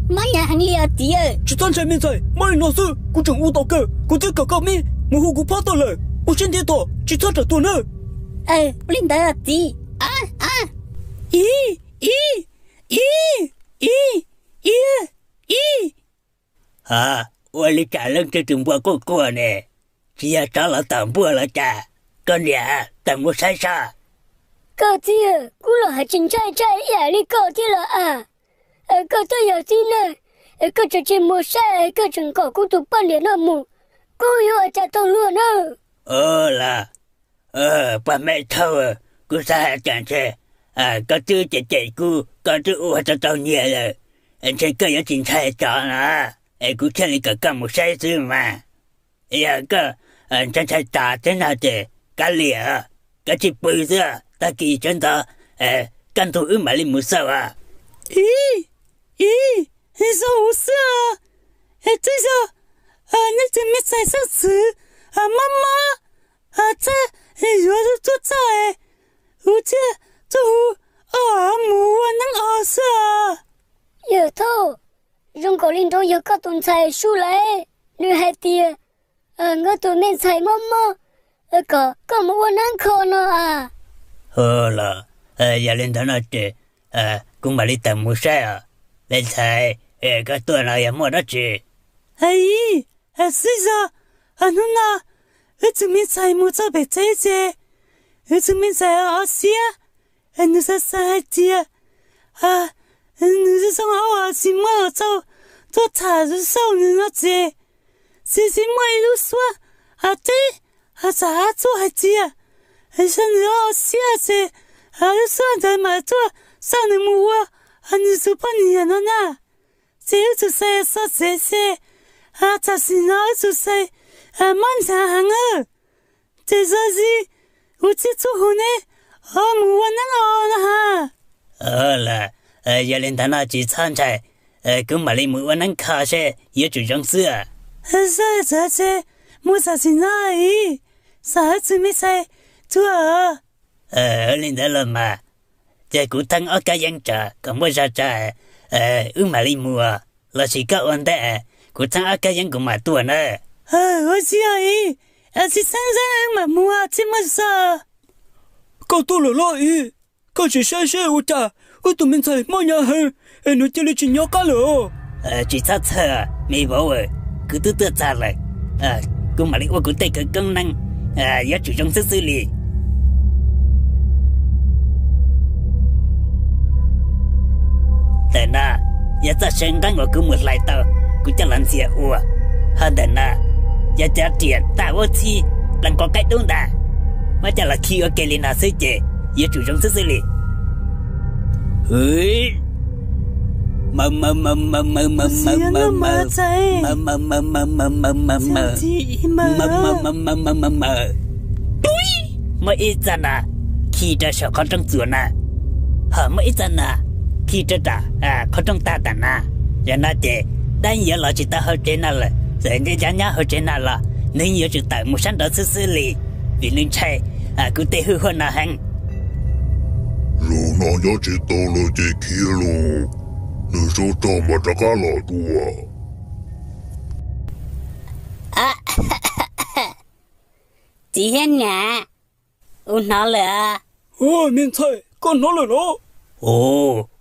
毛人很了弟。去装菜面才，毛人那是，我整舞蹈个，我这个面，木户我怕到了。我现在到去操着多呢。不领导弟。我哩家人这种不过呢，只要找了当不了家，个俩等我晒啥？个弟，我老还真在压力高的了啊！个都有的呢，个这节目晒，个整个我都半年了么，我有在到路呢。là bà mẹ thâu cô sao chẳng thế có thứ chạy có thứ u cho tao nhiều rồi anh thấy có những sai chọn à cô thấy là cả một sai sự mà có anh thấy ta thế nào thế cái lìa cái chỉ bự ra ta kỳ chân ta căn thủ mà lên một sao à sao sao thế sao anh thấy mấy sai sao sự妈妈，这我是做菜，我这做母能熬死啊！有头，用个领导有个东菜出来，女孩子，我对面菜妈妈，个么我难看了啊！好了，要领导那这，公把你等木晒啊，来菜，个多了也没得吃。哎，是啊。侬那，这面菜木做白菜菜，这面菜好些，你说啥子啊？你是从好些么做茶是少人了这，是么一路说对，咋做还子啊？像你好些这，就说在嘛做少人木啊，你说半年了呢，这就说说这些，咋是哪就说。蛮长啊，这说是我这做好呢，木我能熬了哈。好了，要领导那几餐菜，跟马里木我能卡些，也就这事啊。这，木啥是哪里？啥子没菜做啊？领导了嘛，这古汤我家养着，跟我说着，马里木啊，老是搞完的，古汤我家养个嘛多呢。我知是山上嘛木啊，这么少。搞多了啦 có chỉ sai sai ô cha ô tụi mình thấy mọi nhà hơn nó chơi lên chuyện nhỏ cả rồi chỉ sao chờ mày bảo cứ tự tự trả lại cũng mà đi ô cũng tay cái công năng giá trị trong sức xử lýแต่น่ะอย่าจะเชิงกันว่ากูหมดไหลต่อกูจะลันเสียอัวฮะแต่น่ะอย่าจะเจียนตาว่าที่หลังก็ใกล้ตรงด่าว่าจะละขี้เอาเกลินาซื้อเจอย่าจู่จงซื้อเลยเฮ้ยมาอีจันน่ะขี้จะชอบเขาจังจัวน่ะฮะมาอีจันน่ะkhi trở trả có trong ta tận giờ nó chỉ đang giờ là chỉ ta hơi trên là giờ như giá nhá hơi trên là nên giờ chỉ tại một sáng đó xử lý vì nên chạy cứ tê hư hơn là hàng rồi nó nhớ chỉ to là chỉ kia luôn nếu số trò mà chắc cả là tua chị hen nhà nó là mình thấy con nó là nó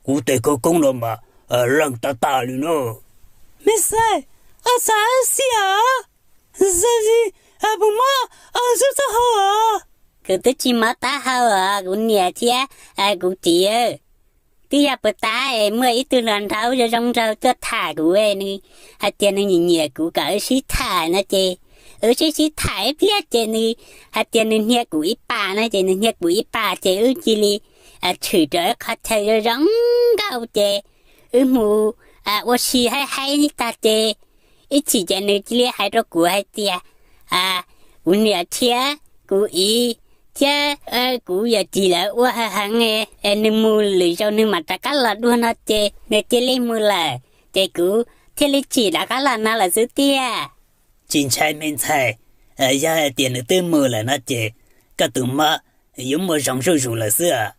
cụ thể có công đâu mà lăng ta đi nữa mẹ sai sao xia gì bố má sao sao cứ tới chỉ mà ta hao cũng nhẹ thia cũng chỉ tí à bữa ta mưa ít từ lần tháo cho trong rau cho thả của em đi tiền nó nhẹ của cả xí thả nó chê xí thả biết chê đi tiền nó nhẹ của ít bà nó chê nó nhẹ của ít bà chê chỉ li thử trở khó thấy rắn gạo chê mù ô xì hay như ta chê ít chỉ chê nó chỉ li hay đó của hay tia cũng nhẹ thia của ý chứ cú giờ chỉ là qua hàng nghe nên mua lười cho nên mà ta cá là đua nó chê nên chê lên mua là chê cú thế lấy chỉ là cá là nó là giữ tia chính trái mình thấy giờ tiền từ mua là nó chê cái tụi mà dùng mua rong rủ là xưa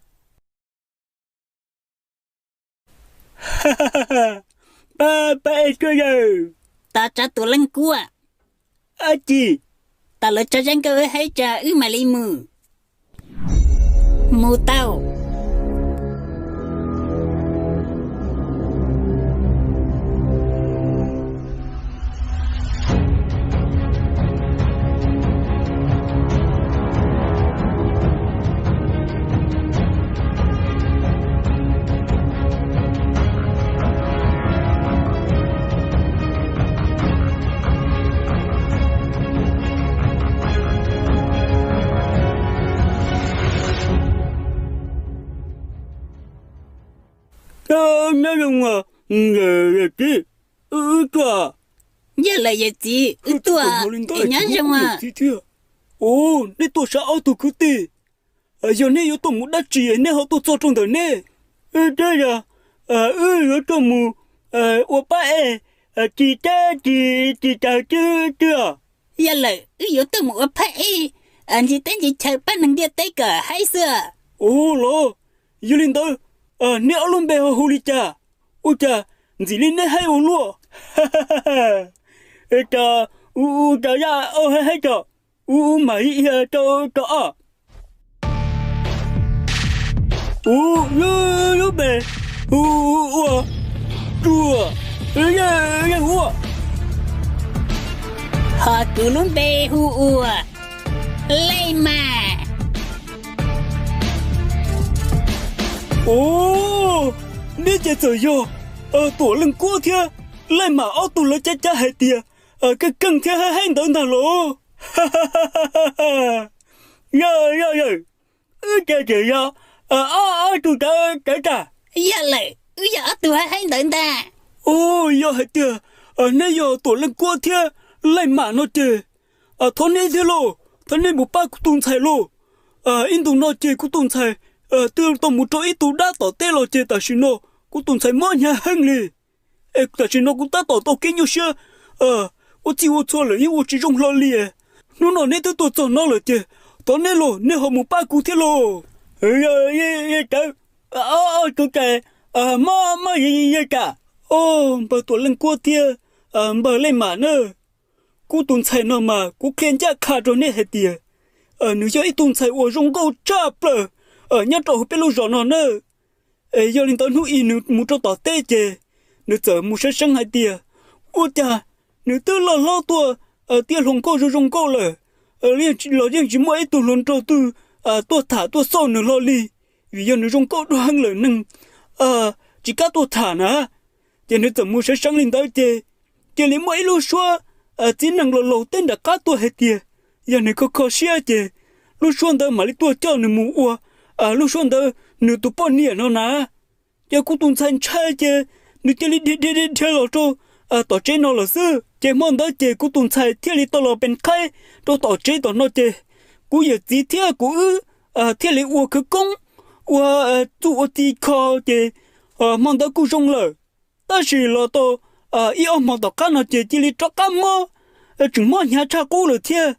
ba cái rồi ta trả tụi lên cua chị ta lấy cho dân cơ hay trả mà lấy mù tao nó dùng cái tua giờ là gì chị tua nhớ không nè tôi sẽ ao tụ cứ tì giờ nè yo tôi muốn đắt chỉ nè họ tôi cho trong đời nè đây là yo tôi muốn ba chị ta chưa giờ là yo tôi muốn ba anh chị tên chị chờ ba năng đi tới cả hay sao lo yo linh tôi nè ở luôn bè hồ lì cha cha gì linh nè hay ô luôn cha ra hay cha mày cho yo bè chua họ cứ luôn bè lấy mà nè cha sợ yo tổ lần qua thia lấy mà tụ lấy cha hay tia cái căng thia hay đỡ nào lo cha tụi ta giờ lại giờ tụi hay đợi ta hay tia nè tổ lần qua thia lấy mà nó chơi thôi nè thế lo thôi nè một ba cũng tung chạy lo in tung nó chơi cũng tung chạy tương tông một chỗ ít tụ đã tỏ tê lo chơi ta xin nó cũng tung chạy mọi nhà hơn li ta xin nó cũng ta tỏ tao kinh nhiều xưa我只我错了，因为我只用了力，那那都做那了的，到那了，那好没把骨贴了。也干，都干，妈也干，把多人过贴，把来嘛呢，古东菜那嘛，古偏家卡着那还的，你要一东菜我用够炸了， nhớ trâu bên lúa giò nó nữa giờ linh tới nuôi in một trâu tỏ tê chè nữa giờ một sẽ生hai tia ôi cha nữa tôi lo tua tia lồng câu rồi rong câu rồi liền chỉ mỗi tụ lon trâu tu tua thả tua sâu nữa lo li vì giờ nữa rong câu đồ hàng lời nâng chỉ cả tua thả nè cho nên giờ mua sẽ sang linh tới chè chè liền mỗi lúa xua chỉ năng lo tên đã cá tua hết tia giờ này có khó xia chè lúa xuân đó mà lấy tua cho nữa mua lúa xuân đó nữa tụ bao nhiêu nó nè giờ cũng tuần san chơi chè nữa chè đi chơi lo cho tao chơi nó là sư chè món đó chè cũng tuần sai theo đi tao lo bên khai cho tao chơi tao nó chè cũng giờ chỉ theo cũng theo đi uống cái công uống tụ đi kho chè món đó cũng rong lờ ta chỉ là tao ý ông món đó cá nó chè chỉ đi cho cá mò chừng mò nhà cha cô rồi theo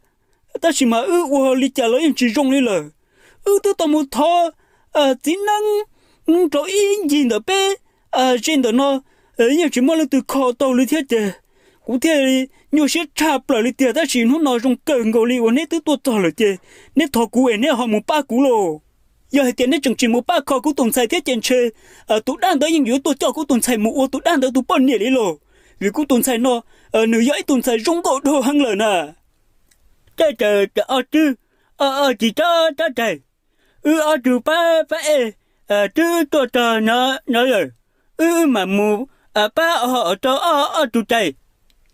ta chỉ mà uống đi chả lấy chỉ rong đi lờ tôi tao muốn thò chỉ năng cho ý gì đó bé trên đó nó nhưng chỉ mong là từ kho tàu lên thế chứ cũng thế nhiều sẽ chạp lại thì ta chỉ nó nói trong cơn gầu li và nét từ tôi tàu lại chứ nét thọ cũ ấy nét họ một ba cũ lô giờ thì nét chẳng chỉ một ba kho của tuần sai thế trên chơi tụi đang tới những yếu tôi cho của tuần sai một tụi đang tới tụi bao nhiêu đi lô vì của tuần sai nó nửa dãy tuần sai rong gạo đồ hăng lời nè trời chứ chỉ cho trời chứ ba chứ tôi nó rồi mà mu ba họ cho tụi trời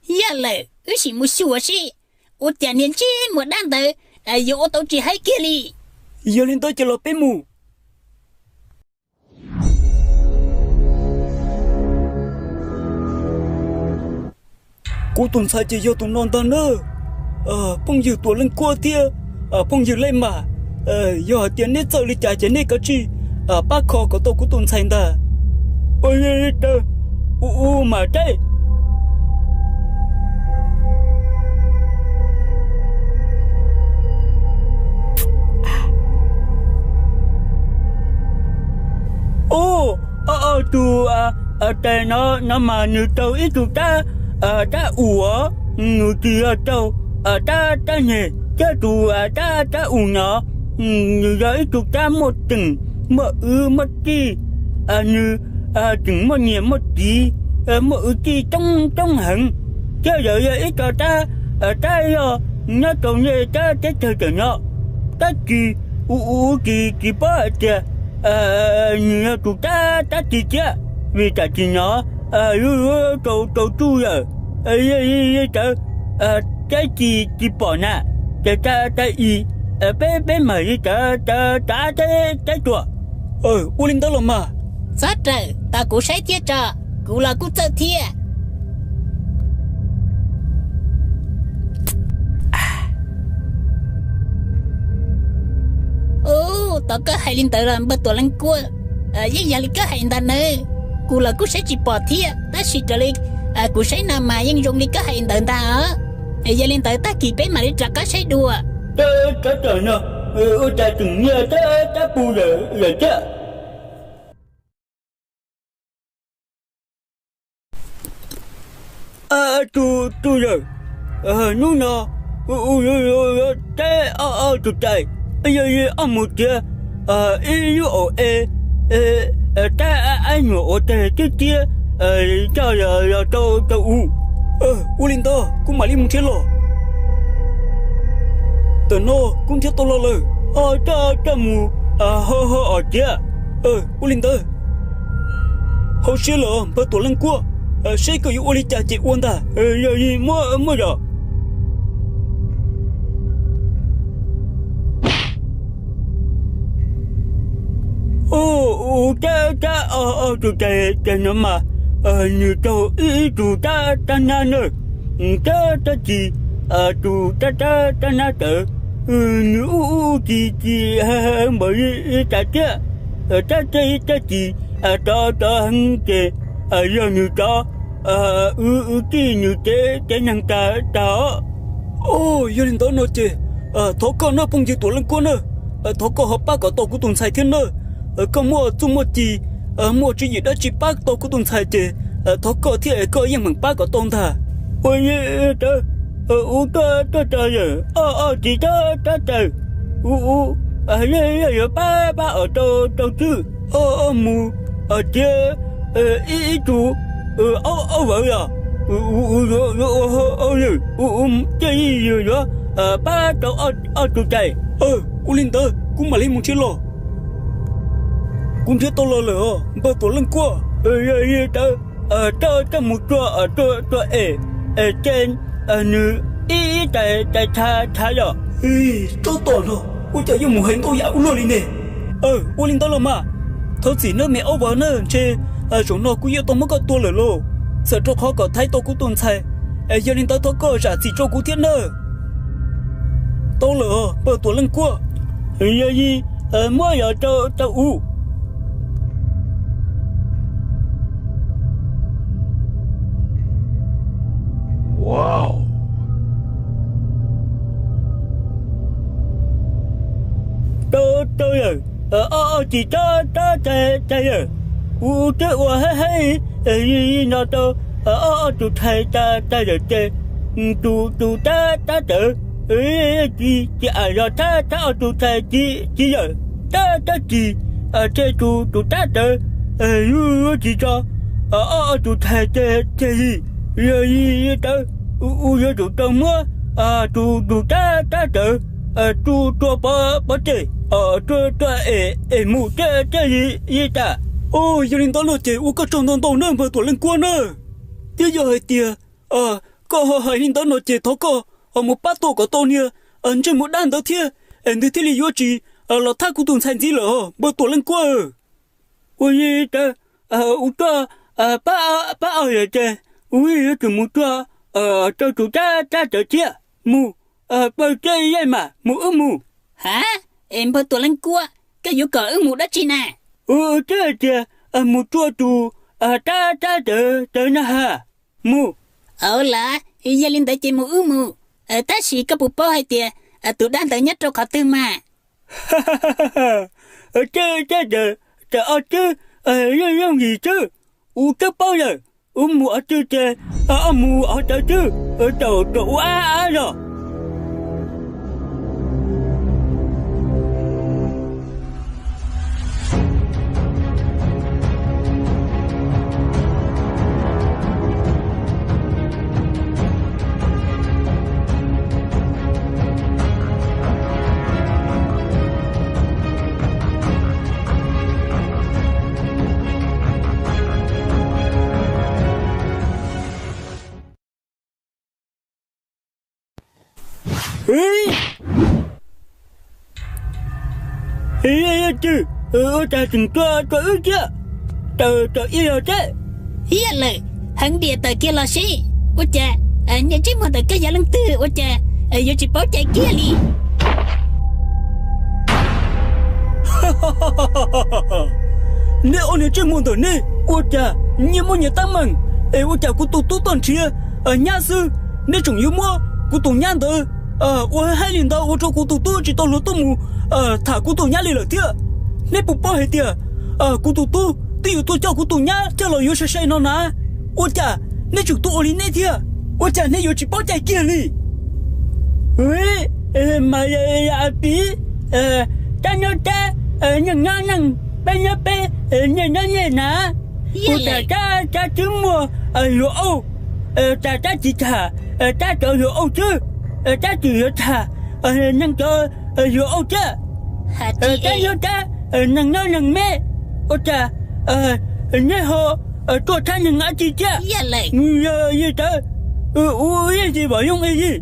ya lệ chỉ một số gì ô tiền nhân chi một đang tới giờ ô tô chỉ hay kia đi giờ lên tôi cho lo bé mù cô tuần sai chỉ do tụi non ta nữa phong dự tuổi lên qua thia phong dự lên mà giờ tiền nét giờ đi trả tiền nét cái chi ba kho của tôi cũng tuần sai ta ôi trời mà đây trời nó mà như tàu ít tụi ta ủa người kia tàu ta nhẹ chứ tụi ta ủ nhỏ như vậy tụi ta một từng mất đi như chừng một nhiều một tí một tí trong hận chứ giờ ít cho ta nó tàu nhẹ ta chờ nó ta chỉ bỏ chè như tụi ta chỉ chứ vì ta chỉ nó tàu tu rồi cái chỉ bỏ nè ta ý bé mày ta cái chùa u linh đó là mà sát trời ta cũng sẽ thiết cho cũng là cũng tự thiệt tao có hai linh tử làm bất tổ lăng cua với nhà linh có hai linh nữa cũng là cũng sẽ chỉ bỏ thiệt ta chỉ cho linh cũng sẽ nằm mà nhưng dùng linh có hai linh tử ta ở gia linh tử ta kỳ bé mà đi trật có sẽ đùa trời nè ta từng nghe ta bu rồi chứ tu rồi nó nọ thế tụi trời giờ một chia ta ai ngộ thế chứ cho giờ tao u linh to cũng mà đi một chiếc lò tao nó cũng theo tao lo lời cho mù ở chia u linh to hậu xưa lò bắt tổ lăng cua sẽ có u linh cha chị uốn ta giờ gì mua rồi cha tụi trời nó mà như tao ý tụi ta na nữa ta chỉ tụi ta na tự như chỉ bởi ta chứ ta chỉ ta hăng kề giờ như ta cái như thế năng ta giờ lên đó nói chứ thổ con nó không chịu tuổi lên con nữa thổ con học ba có tàu của tuần sai thiên nữa không mua chung mua chi mua chuyện gì đó chỉ bác tàu của tuần sai chứ thổ con thì có những bằng bác có tôn thà ôi ta trời chỉ ta trời ba ở đâu chứ mù kia ý chú vậy à cái gì đó ba đâu ở chỗ chạy u linh tơ cũng mà lấy một chiếc lò cũng chưa to lò lửa bao tổ lên qua tơ một chỗ trên nữ ý tại thà rồi cho tổ rồi u chạy dùng một hình tôi dạo luôn đi nè u linh tơ là mà thôi chỉ nữa mẹ over nữa chứ chỗ nó cũng yêu tôi mới có tua lửa luôn sợ cho khó có thấy tôi cũng tuần sai giờ linh tơ thôi có trả chỉ cho cũng thiết nữa tôi lửa bao tổ lên qua gì mua ở cho u Wow. tôi chỉ cho chạy u chơi hay nó tụ thầy ta rồi chơi tụ ta tự chỉ rồi ta tụ thầy chỉ rồi ta chỉ chơi tụ ta tự chỉ cho tụ thầy chơi gì rồi tớ rồi tụ tông á tụ ta tự tụ bỏ chơi mù chơi gì ta ôi giờ linh tao lo chơi u có tròn tao nữa vừa tuổi lên quân nữa bây giờ hay tiệt có hỏi linh tao lo chơi tháo co một bát tổ của tao nia trên một đàn tao thiê anh thấy lý do gì là thắc của tuần sản gì lỡ vừa tuổi lên quân ôi ta u ta ba ở chơi ui chỉ một ta chủ ta chơi chia mù bao chơi vậy mà mù hả em bao tuổi lên cua cái vụ cỡ mù đó chi nè chơi một chua tù ta chơi na ha mù là gia linh tại chơi mù ta chỉ có bụp bao hay tiệt tụi đang tới nhất trong khó tư mà chơi chứ gì chứ chắc bao giờ mù ở chơi mù ở chơi chứ chỗ rồi chứ ta từng cho chứ tờ yêu chứ hiền lời hắn địa tờ kia là gì ôi cha nhà chỉ một tờ cái giá lăng tư ôi cha giờ chỉ bảo chạy kia đi nếu ông chỉ muốn tờ này ôi cha như muốn nhà tăng mừng ôi cha của tụ toàn chia nhà sư nếu chúng yêu mua của tụ nhang tờ ôi hai lần đó ôi cho của tụ chỉ tao lúa tụ mù thả của tụ nhang lên lợi thiệt nếu bụng bao hết tiệt của tụ tiêu tôi cho của tụ nhang cho lời yêu say nó nè ôi cha nếu chúng tụ lên này thiệt ôi cha nếu yêu chỉ bảo chạy kia đi mà bí ta nhớ ta nhằng bên nhớ bên nhớ nè ôi cha chứ mua lúa ta chỉ thả ta cho lúa chứ ta chỉ thả năng cho lúa chứ ta nhớ ta năng mẹ ôi cha nhớ họ cho ta năng ăn chi chứ gì ta ui gì bảo用gì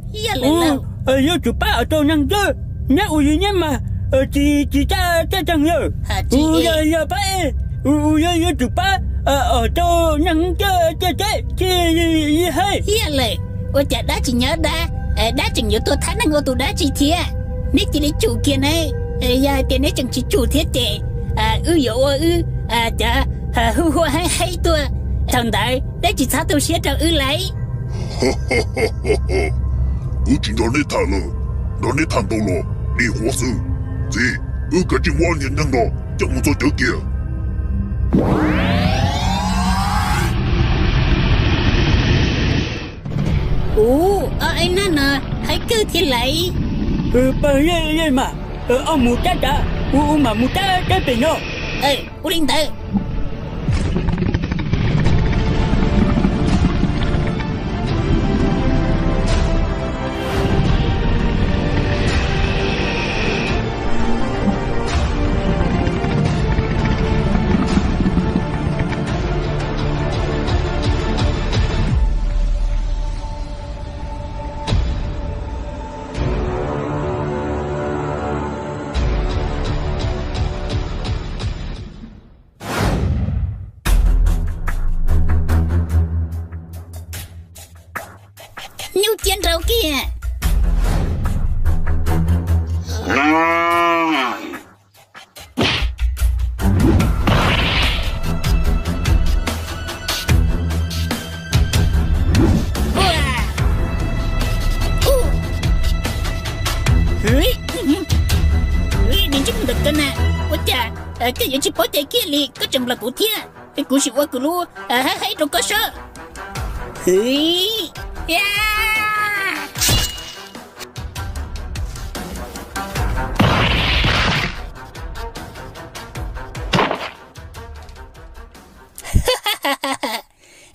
giờ chủ ba ở đâu năng chứ nhớ ui nhớ mà chỉ ta chẳng nhớ giờ ba giờ chủ ba ở đâu năng chơi gì hay hiền lệ ôi cha đã chỉ nhớ đã chỉ nhớ tôi thấy năng ngô tôi đã chỉ thiệt nếu chỉ lấy chủ kia này giờ tiền nếu chẳng chỉ chủ thiết chị chả hư hay tôi thằng đại đấy chỉ sao tôi sẽ cho lấy chỉ đó nên thả lờ đó nên thằng đâu lọ đi hóa sư gì cái chuyện quan nhận năng đó chẳng muốn tôi trở kìa anh nè hãy cứ thì lấy bà vậy mà mù cha đã mà mù cha bên nó u linh tử Nhiêu chiến rau kia Nên chứ được cơ nè ôi chà cái gì chỉ bỏ chạy kia liền có chừng là của thiên cái của sự qua của lu hãy rồi có sợ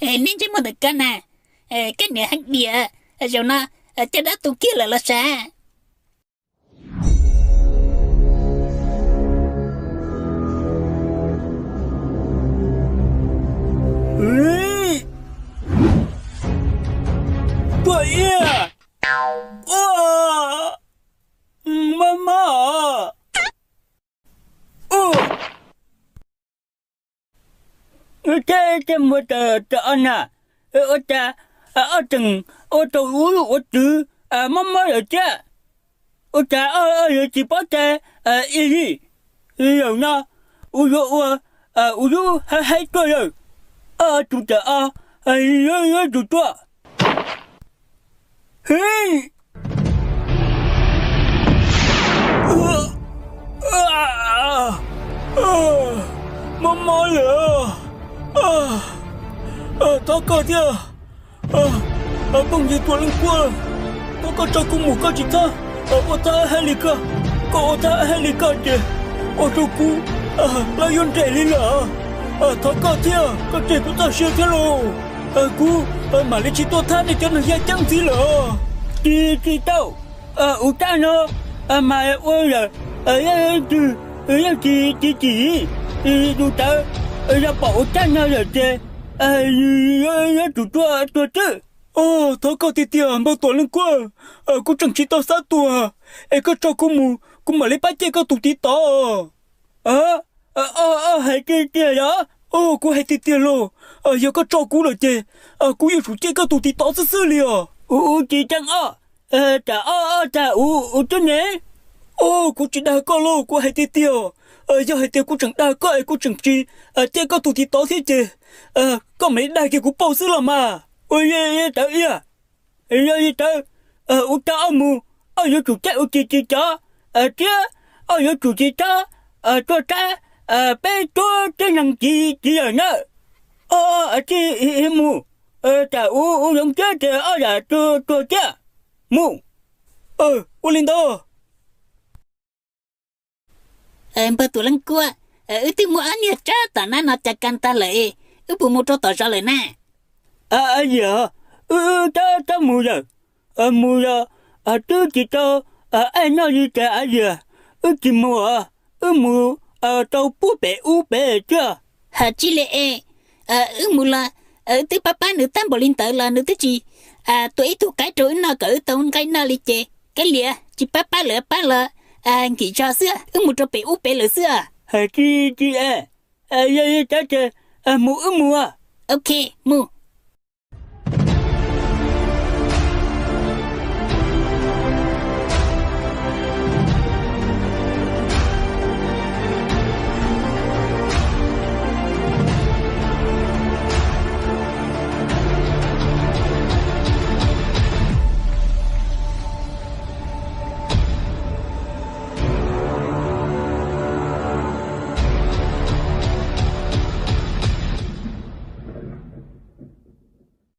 nên chứ mà được cơ nè cái này hăng địa rồi nó cho đã tụ kia là sao Vậy à? Mama. Cái một anh à, ta từng tôi uống từ mama rồi chứ, ta chỉ bắt ta gì, rồi na, uống hai cái rồi, chúng ta tụi tôi. Hey! Mama ya! Tao có thế bông gì tuần qua tao có cho cô một cái gì ta cô ta hay lì cả chứ cho cô là yon trẻ đi là tao có thế có trẻ của tao siêu thế rồi cô mà lấy chỉ tôi tha để cho nó ra chẳng gì là chị tao ta nó mà ôi là chị tụi tao ra bảo ta nhau rồi chứ tụi tôi chứ tao có tí tiền bao tuổi lên qua cô chẳng chỉ tao sát tuổi có cho cô mà lấy bát chơi có tụi tí tao hay cái đó cô hay tí tiền luôn giờ có cho cô rồi chứ cô yêu chủ chơi có tụi tí tao xử lý chị chẳng chả cho nhé cô chỉ đã có luôn cô hay tí tiền giờ hay tiền cô chẳng đã có cô chẳng chỉ chơi có tụi tí tao thế chứ có mấy đại kia cũng bao xử là mà ôi tao tao tao mù giờ chủ chơi chị cho chứ giờ chủ chị cho cho ta bé cho cái năng chị ở nữa chị mù tao giống chết thì là cho chứ mù lên đó em bơ tụi lăng cua từ mua ăn nhiệt cha ta nó chả can ta lại bù mua cho tao ra lại nè giờ ta mù giờ tôi chỉ cho anh nói gì cả giờ chỉ mù tao bố bé chưa chỉ lệ mù là từ papa nữ tam bảo linh tử là nữ thứ gì tuổi tụ cái trỗi nó cỡ tao cái nó li chè cái lìa chỉ papa lỡ pa là kỳ cho xưa mù cho bé lỡ xưa chị giờ mù ok mù